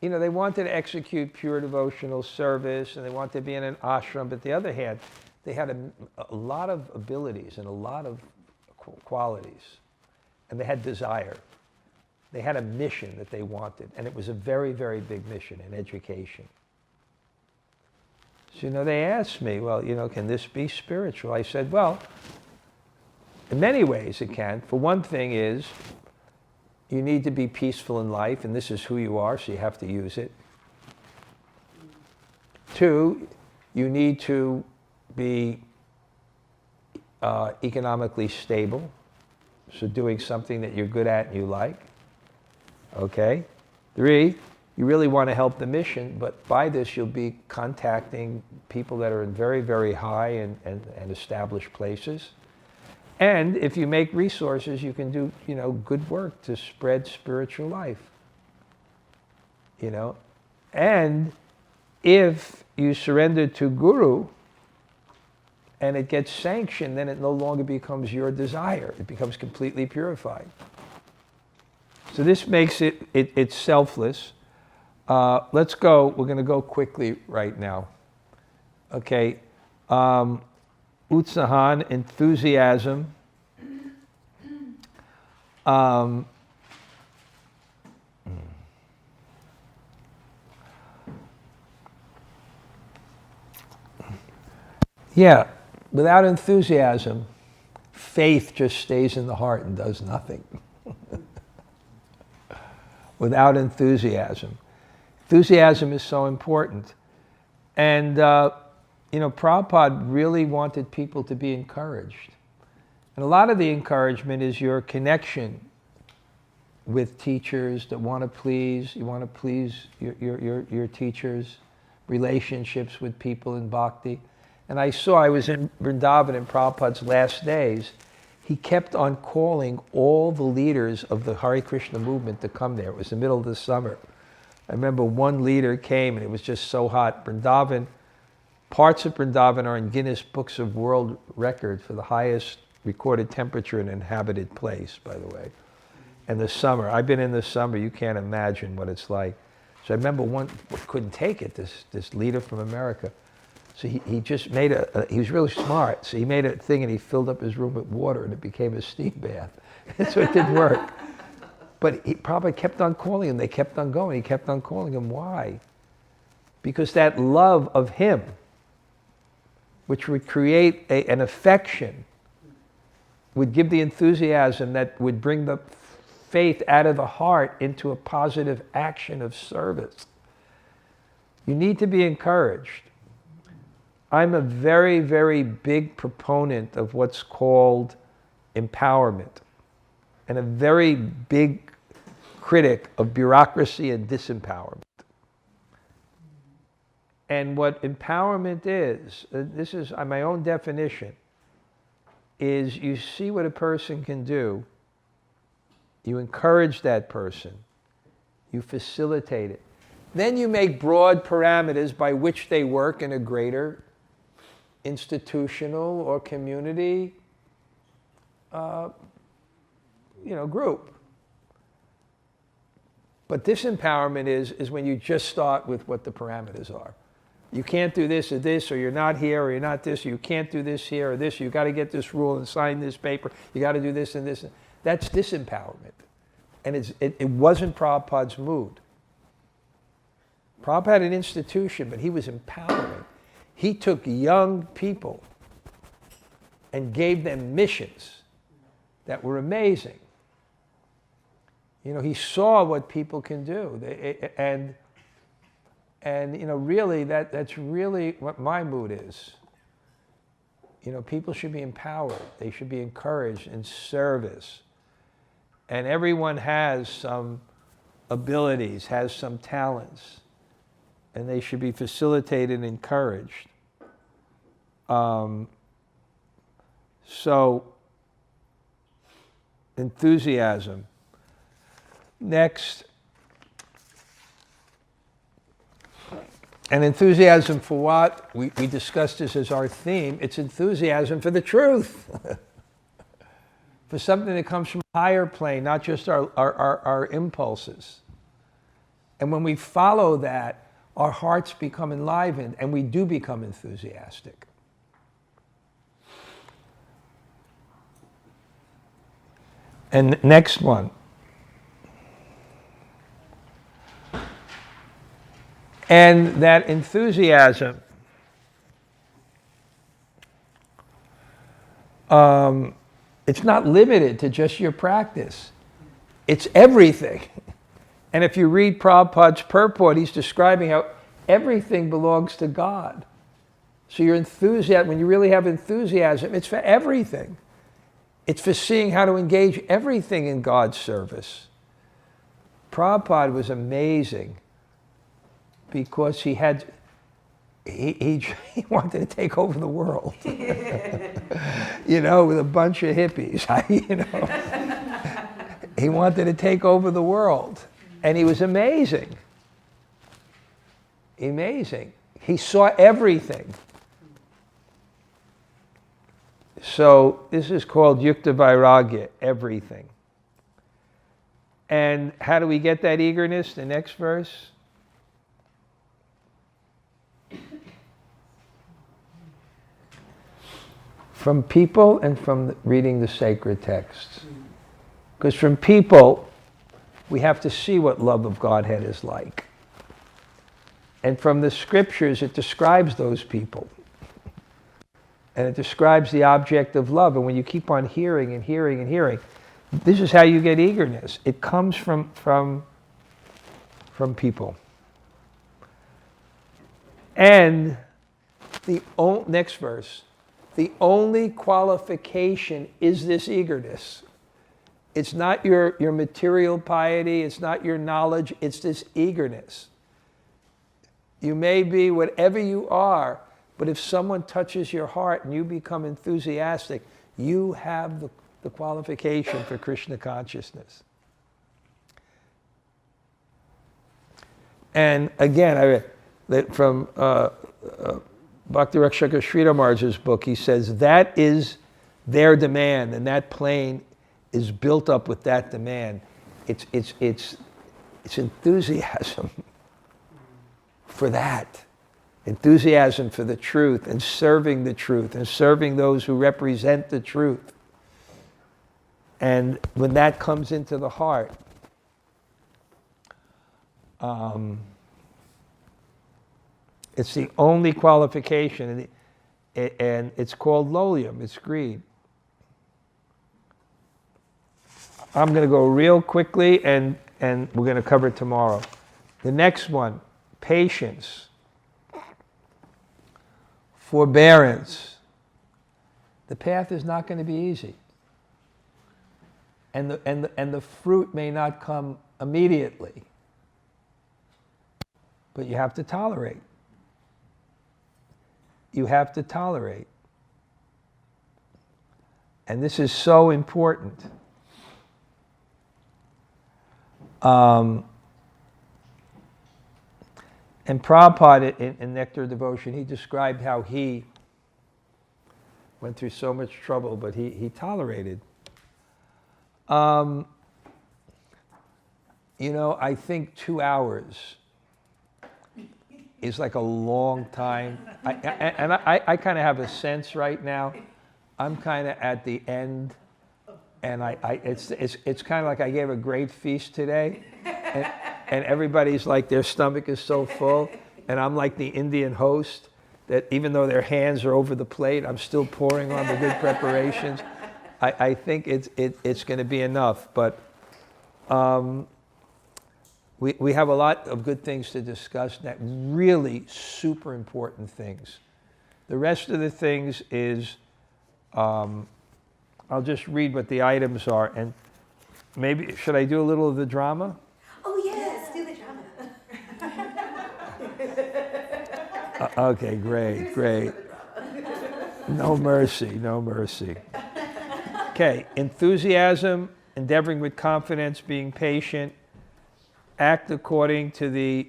A: they wanted to execute pure devotional service and they wanted to be in an ashram, but the other hand, they had a lot of abilities and a lot of qualities, and they had desire. They had a mission that they wanted, and it was a very, very big mission in education. So, they asked me, well, can this be spiritual? I said, well, in many ways it can. For one thing is, you need to be peaceful in life, and this is who you are, so you have to use it. Two, you need to be economically stable, so doing something that you're good at and you like. Okay? 3, you really want to help the mission, but by this you'll be contacting people that are in very, very high and established places. And if you make resources, you can do, good work to spread spiritual life. And if you surrender to Guru, and it gets sanctioned, then it no longer becomes your desire. It becomes completely purified. So this makes it's selfless. Let's go. We're going to go quickly right now. Okay. Utsahan, enthusiasm. Yeah. Without enthusiasm, faith just stays in the heart and does nothing. Without enthusiasm. Enthusiasm is so important. And, Prabhupada really wanted people to be encouraged. And a lot of the encouragement is your connection with teachers that want to please. You want to please your teachers, relationships with people in bhakti. And I was in Vrindavan in Prabhupada's last days. he kept on calling all the leaders of the Hare Krishna movement to come there. It was the middle of the summer. I remember one leader came and it was just so hot. Vrindavan, parts of Vrindavan are in Guinness Books of World Record for the highest recorded temperature in an inhabited place, by the way. And the summer, I've been in the summer, you can't imagine what it's like. So I remember one couldn't take it, this leader from America. So he just made he was really smart. So he made a thing and he filled up his room with water and it became a steam bath. So it didn't work. But he probably kept on calling him. They kept on going. He kept on calling him. Why? Because that love of him, which would create an affection, would give the enthusiasm that would bring the faith out of the heart into a positive action of service. You need to be encouraged. I'm a very, very big proponent of what's called empowerment, and a very big critic of bureaucracy and disempowerment. And what empowerment is, this is my own definition, is you see what a person can do, you encourage that person, you facilitate it. Then you make broad parameters by which they work in a greater institutional or community group. But disempowerment is when you just start with what the parameters are. You can't do this, or you're not here, or you're not this, or you can't do this here or this, you got to get this rule and sign this paper, you got to do this and this. That's disempowerment. And it wasn't Prabhupada's mood. Prabhupada had an institution, but he was empowering. He took young people and gave them missions that were amazing. He saw what people can do. And really, that's really what my mood is. People should be empowered. They should be encouraged in service. And everyone has some abilities, has some talents, and they should be facilitated and encouraged. So, enthusiasm. Next. And enthusiasm for what? We discussed this as our theme. It's enthusiasm for the truth. For something that comes from a higher plane, not just our impulses. And when we follow that, our hearts become enlivened and we do become enthusiastic. And next one. And that enthusiasm it's not limited to just your practice. It's everything. And if you read Prabhupada's purport, he's describing how everything belongs to God. So your enthusiasm, when you really have enthusiasm, it's for everything. It's for seeing how to engage everything in God's service. Prabhupada was amazing because he wanted to take over the world. With a bunch of hippies. He wanted to take over the world. And he was amazing. Amazing. He saw everything. So this is called Yukta Vairagya, everything. And how do we get that eagerness? The next verse. From people and from reading the sacred texts. Because from people, we have to see what love of Godhead is like. And from the scriptures, it describes those people. And it describes the object of love. And when you keep on hearing and hearing and hearing, this is how you get eagerness. It comes from people. And the next verse. The only qualification is this eagerness. It's not your material piety, it's not your knowledge, it's this eagerness. You may be whatever you are, but if someone touches your heart and you become enthusiastic, you have the qualification for Krishna consciousness. And again, I read that from Bhakti Rakshaka Sridhar Maharaj's book, he says that is their demand, and that plane is built up with that demand. It's enthusiasm for that. Enthusiasm for the truth and serving those who represent the truth. And when that comes into the heart, it's the only qualification, and it's called lolium, it's greed. I'm going to go real quickly, and we're going to cover it tomorrow. The next one, patience, forbearance. The path is not going to be easy. And the fruit may not come immediately. But you have to tolerate. You have to tolerate. And this is so important. And Prabhupada in Nectar of Devotion, he described how he went through so much trouble, but he tolerated. I think 2 hours is like a long time. I kind of have a sense right now. I'm kind of at the end, and it's kind of like I gave a great feast today, and everybody's like their stomach is so full, and I'm like the Indian host that even though their hands are over the plate, I'm still pouring on the good preparations. I think it's going to be enough, but we have a lot of good things to discuss, that really super important things. The rest of the things is, I'll just read what the items are, and maybe, should I do a little of the drama?
B: Oh yes, do the drama.
A: Okay, great. No mercy. Okay, enthusiasm, endeavoring with confidence, being patient, act according to the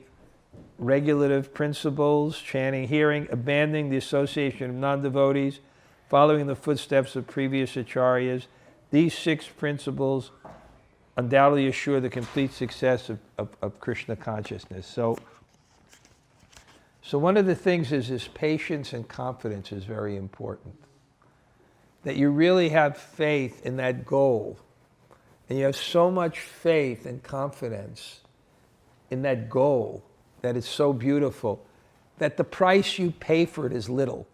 A: regulative principles, chanting, hearing, abandoning the association of non-devotees, following the footsteps of previous acharyas. These 6 principles undoubtedly assure the complete success of Krishna consciousness. So one of the things is this patience and confidence is very important. That you really have faith in that goal, and you have so much faith and confidence in that goal that it's so beautiful that the price you pay for it is little.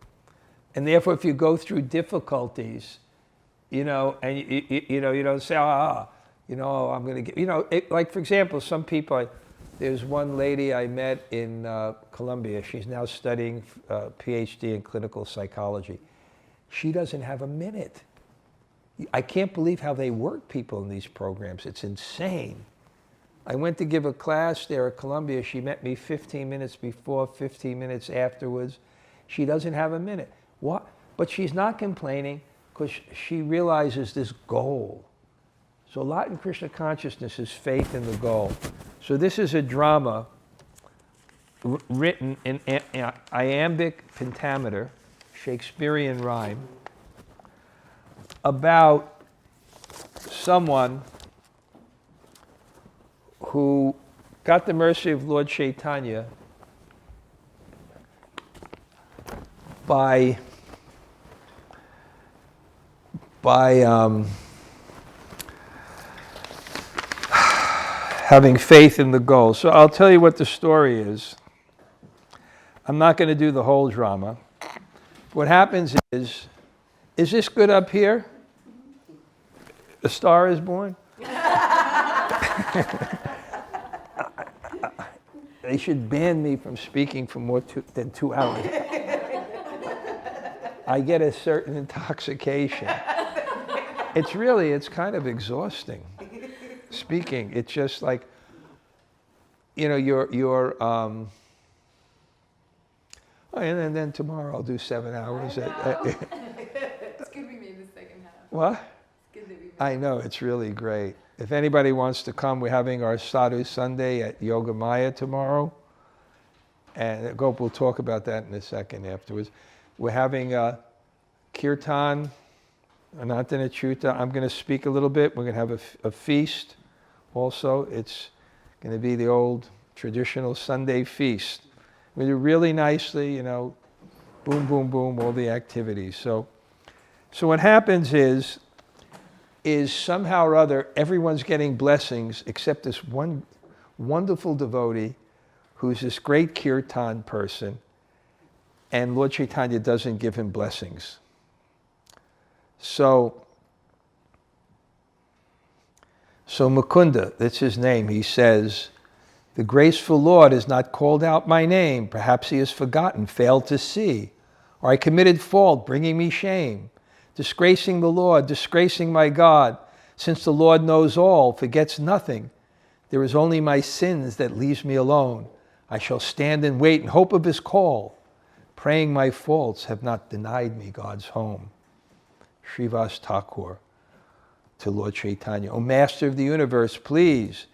A: And therefore, if you go through difficulties, and you don't say, I'm going to get, like for example, some people, there's one lady I met in Colombia. She's now studying PhD in clinical psychology. She doesn't have a minute. I can't believe how they work people in these programs. It's insane. I went to give a class there at Columbia. She met me 15 minutes before, 15 minutes afterwards. She doesn't have a minute. What? But she's not complaining because she realizes this goal. So a lot in Krishna consciousness is faith in the goal. So this is a drama written in iambic pentameter, Shakespearean rhyme, about someone who got the mercy of Lord Chaitanya by having faith in the goal. So I'll tell you what the story is. I'm not going to do the whole drama. What happens is this good up here? A Star is Born? They should ban me from speaking for more than 2 hours. I get a certain intoxication. It's kind of exhausting speaking. It's just like, and then tomorrow I'll do 7 hours.
G: It's good we made the second half.
A: What?
G: It's good that
A: I know, it's really great. If anybody wants to come, we're having our Sadhu Sunday at Yoga Maya tomorrow. And Gop will talk about that in a second afterwards. We're having a kirtan, Anantana Chuta. I'm going to speak a little bit. We're going to have a feast also. It's going to be the old traditional Sunday feast. We do really nicely, you know, boom, boom, boom, all the activities. So what happens is somehow or other, everyone's getting blessings except this one wonderful devotee who's this great kirtan person, and Lord Chaitanya doesn't give him blessings. So Mukunda, that's his name, he says, the graceful Lord has not called out my name. Perhaps he has forgotten, failed to see, or I committed fault, bringing me shame, disgracing the Lord, disgracing my God. Since the Lord knows all, forgets nothing, there is only my sins that leaves me alone. I shall stand and wait in hope of his call, praying my faults have not denied me God's home. Srivas Thakur to Lord Chaitanya, O Master of the universe, please,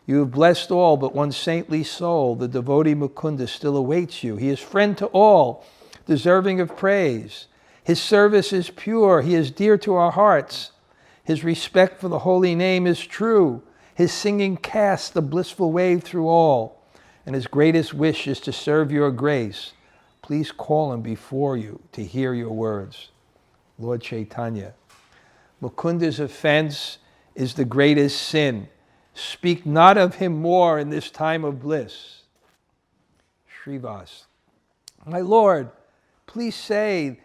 A: you have blessed all but one saintly soul. The devotee Mukunda still awaits you. He is friend to all, deserving of praise. His service is pure. He is dear to our hearts. His respect for the holy name is true. His singing casts the blissful wave through all. And his greatest wish is to serve your grace. Please call him before you to hear your words. Lord Chaitanya, Mukunda's offense is the greatest sin. Speak not of him more in this time of bliss. Srivas, my Lord, please say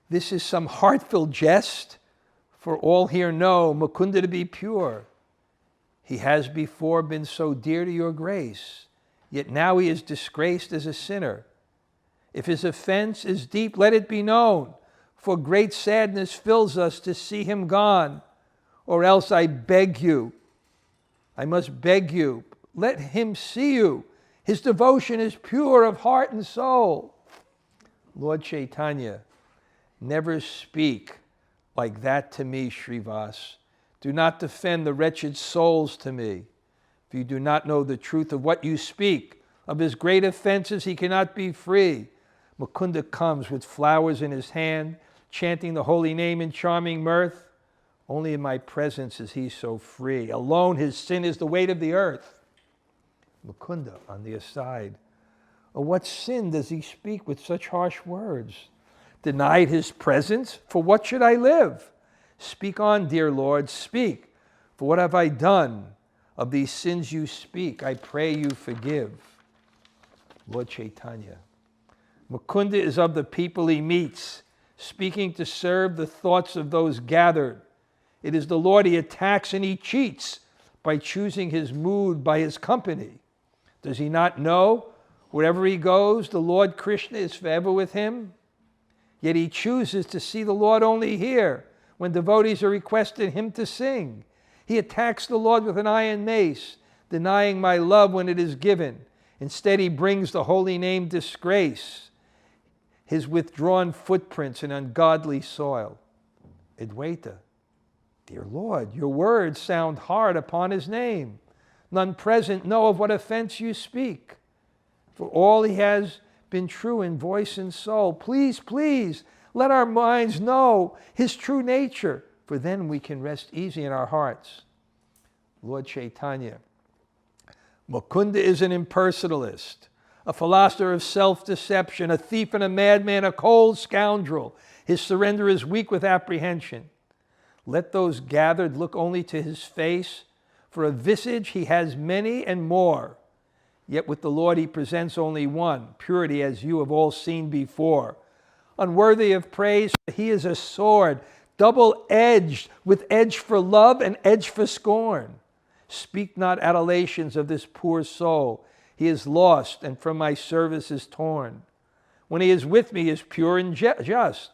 A: this is some heartfelt jest, for all here know Mukunda to be pure. He has before been so dear to your grace, yet now he is disgraced as a sinner. If his offense is deep, let it be known, for great sadness fills us to see him gone. Or else I beg you, I must beg you, let him see you. His devotion is pure of heart and soul. Lord Chaitanya, never speak like that to me, Srivas. Do not defend the wretched souls to me. If you do not know the truth of what you speak, of his great offenses he cannot be free. Mukunda comes with flowers in his hand, chanting the holy name in charming mirth. Only in my presence is he so free. Alone his sin is the weight of the earth. Mukunda on the aside. Of what sin does he speak with such harsh words? Denied his presence? For what should I live? Speak on, dear Lord, speak. For what have I done? Of these sins you speak, I pray you forgive. Lord Chaitanya. Mukunda is of the people he meets, speaking to serve the thoughts of those gathered. It is the Lord he attacks and he cheats by choosing his mood by his company. Does he not know wherever he goes, the Lord Krishna is forever with him? Yet he chooses to see the Lord only here when devotees are requesting him to sing. He attacks the Lord with an iron mace, denying my love when it is given. Instead, he brings the holy name disgrace, his withdrawn footprints in ungodly soil. Advaita, dear Lord, your words sound hard upon his name. None present know of what offense you speak. For all he has been true in voice and soul. Please, please, let our minds know his true nature, for then we can rest easy in our hearts. Lord Chaitanya, Mukunda is an impersonalist, a philosopher of self-deception, a thief and a madman, a cold scoundrel. His surrender is weak with apprehension. Let those gathered look only to his face. For a visage he has many and more. Yet with the Lord he presents only one, purity as you have all seen before. Unworthy of praise, he is a sword, double-edged, with edge for love and edge for scorn. Speak not adulations of this poor soul. He is lost and from my service is torn. When he is with me, he is pure and just.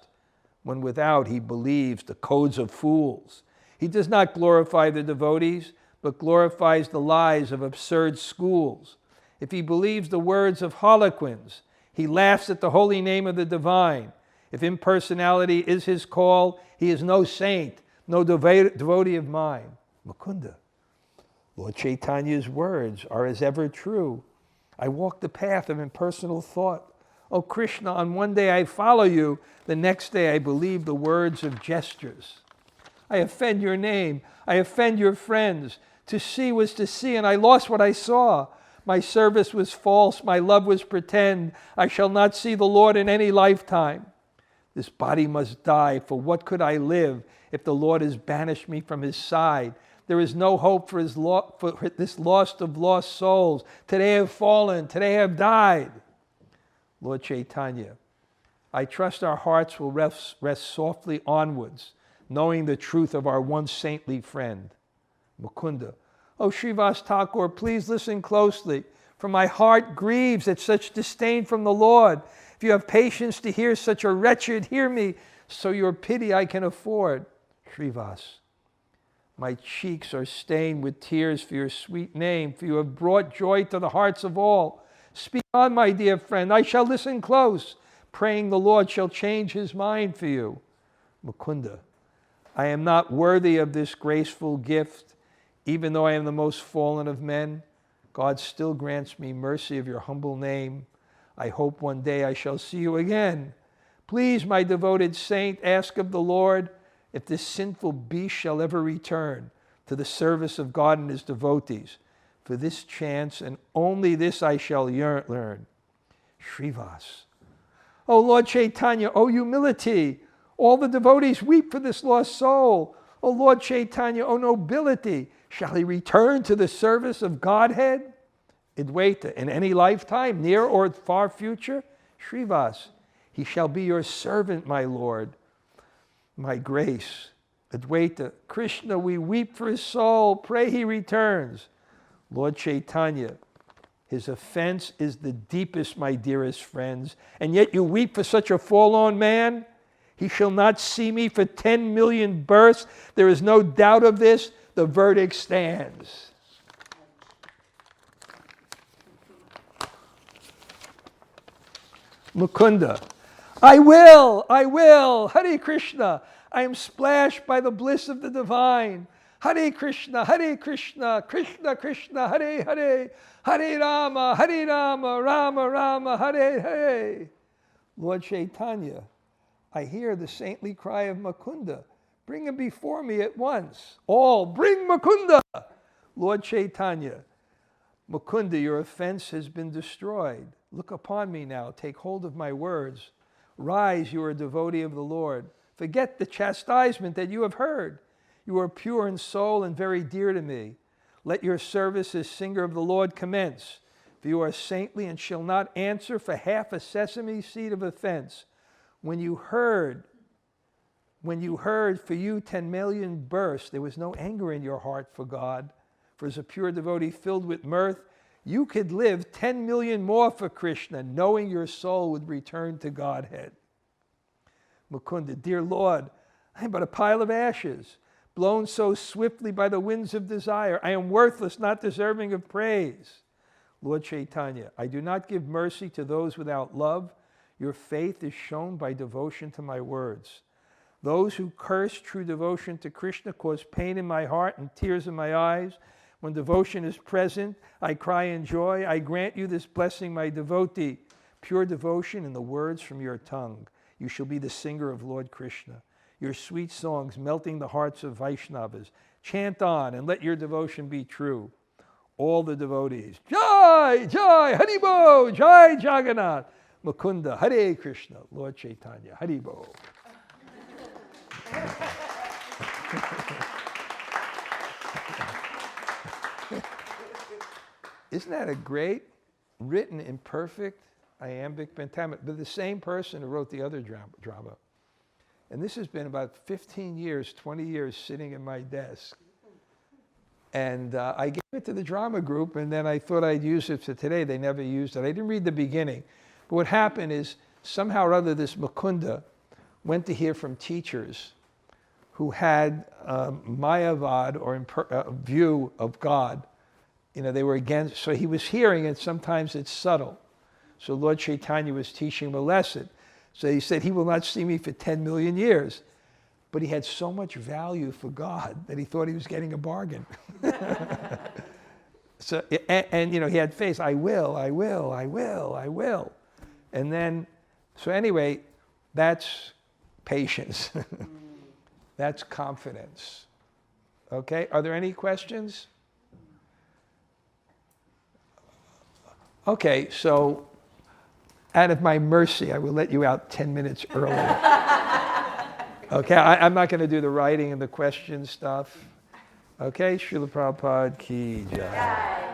A: When without, he believes the codes of fools. He does not glorify the devotees, but glorifies the lies of absurd schools. If he believes the words of harlequins, he laughs at the holy name of the divine. If impersonality is his call, he is no saint, no devotee of mine. Mukunda, Lord Chaitanya's words are as ever true. I walk the path of impersonal thought. Oh Krishna, on one day I follow you, the next day I believe the words of gestures. I offend your name, I offend your friends. To see was to see, and I lost what I saw. My service was false, my love was pretend. I shall not see the Lord in any lifetime. This body must die, for what could I live if the Lord has banished me from his side? There is no hope for this lost of lost souls. Today I have fallen, today I have died. Lord Chaitanya, I trust our hearts will rest softly onwards, knowing the truth of our once saintly friend. Mukunda, oh Srivas Thakur, please listen closely, for my heart grieves at such disdain from the Lord. If you have patience to hear such a wretched, hear me, so your pity I can afford. Srivas, my cheeks are stained with tears for your sweet name, for you have brought joy to the hearts of all. Speak on, my dear friend, I shall listen close, praying the Lord shall change his mind for you. Mukunda, I am not worthy of this graceful gift, even though I am the most fallen of men. God still grants me mercy of your humble name. I hope one day I shall see you again. Please, my devoted saint, ask of the Lord if this sinful beast shall ever return to the service of God and his devotees. For this chance, and only this I shall learn. Srivas. O Lord Chaitanya, O humility, all the devotees weep for this lost soul. O Lord Chaitanya, O nobility, shall he return to the service of Godhead? Advaita, in any lifetime, near or far future? Srivas, he shall be your servant, my Lord, my grace. Advaita, Krishna, we weep for his soul, pray he returns. Lord Chaitanya, his offense is the deepest, my dearest friends, and yet you weep for such a forlorn man? He shall not see me for 10 million births. There is no doubt of this. The verdict stands. Mukunda, I will, Hare Krishna. I am splashed by the bliss of the divine. Hare Krishna, Krishna Krishna, Hare Hare, Hare Rama, Rama Rama, Hare Hare. Lord Chaitanya, I hear the saintly cry of Mukunda. Bring him before me at once. All, bring Mukunda. Lord Chaitanya, Mukunda, your offense has been destroyed. Look upon me now. Take hold of my words. Rise, you are a devotee of the Lord. Forget the chastisement that you have heard. You are pure in soul and very dear to me. Let your service as singer of the Lord commence. For you are saintly and shall not answer for half a sesame seed of offense. When you heard for you 10 million births, there was no anger in your heart for God. For as a pure devotee filled with mirth, you could live 10 million more for Krishna, knowing your soul would return to Godhead. Mukunda, dear Lord, I am but a pile of ashes, blown so swiftly by the winds of desire. I am worthless, not deserving of praise. Lord Chaitanya, I do not give mercy to those without love. Your faith is shown by devotion to my words. Those who curse true devotion to Krishna cause pain in my heart and tears in my eyes. When devotion is present, I cry in joy. I grant you this blessing, my devotee. Pure devotion in the words from your tongue. You shall be the singer of Lord Krishna. Your sweet songs melting the hearts of Vaishnavas. Chant on and let your devotion be true. All the devotees, Jai, Jai, Haribo, Jai Jagannath, Mukunda, Hare Krishna, Lord Chaitanya, Haribo. Isn't that a great, written in perfect iambic pentameter? But the same person who wrote the other drama. And this has been about 15 years, 20 years sitting in my desk. And I gave it to the drama group, and then I thought I'd use it for today. They never used it. I didn't read the beginning. But what happened is, somehow or other, this Mukunda went to hear from teachers who had Mayavad, or view of God. You know, they were against, so he was hearing it, sometimes it's subtle. So Lord Chaitanya was teaching him a lesson. So he said, he will not see me for 10 million years. but he had so much value for God that he thought he was getting a bargain. So, and he had faith. I will. And then, so anyway, that's patience. That's confidence. Okay, are there any questions? Okay, so out of my mercy, I will let you out 10 minutes early. Okay, I'm not going to do the writing and the question stuff. Okay, Srila Prabhupada ki jai.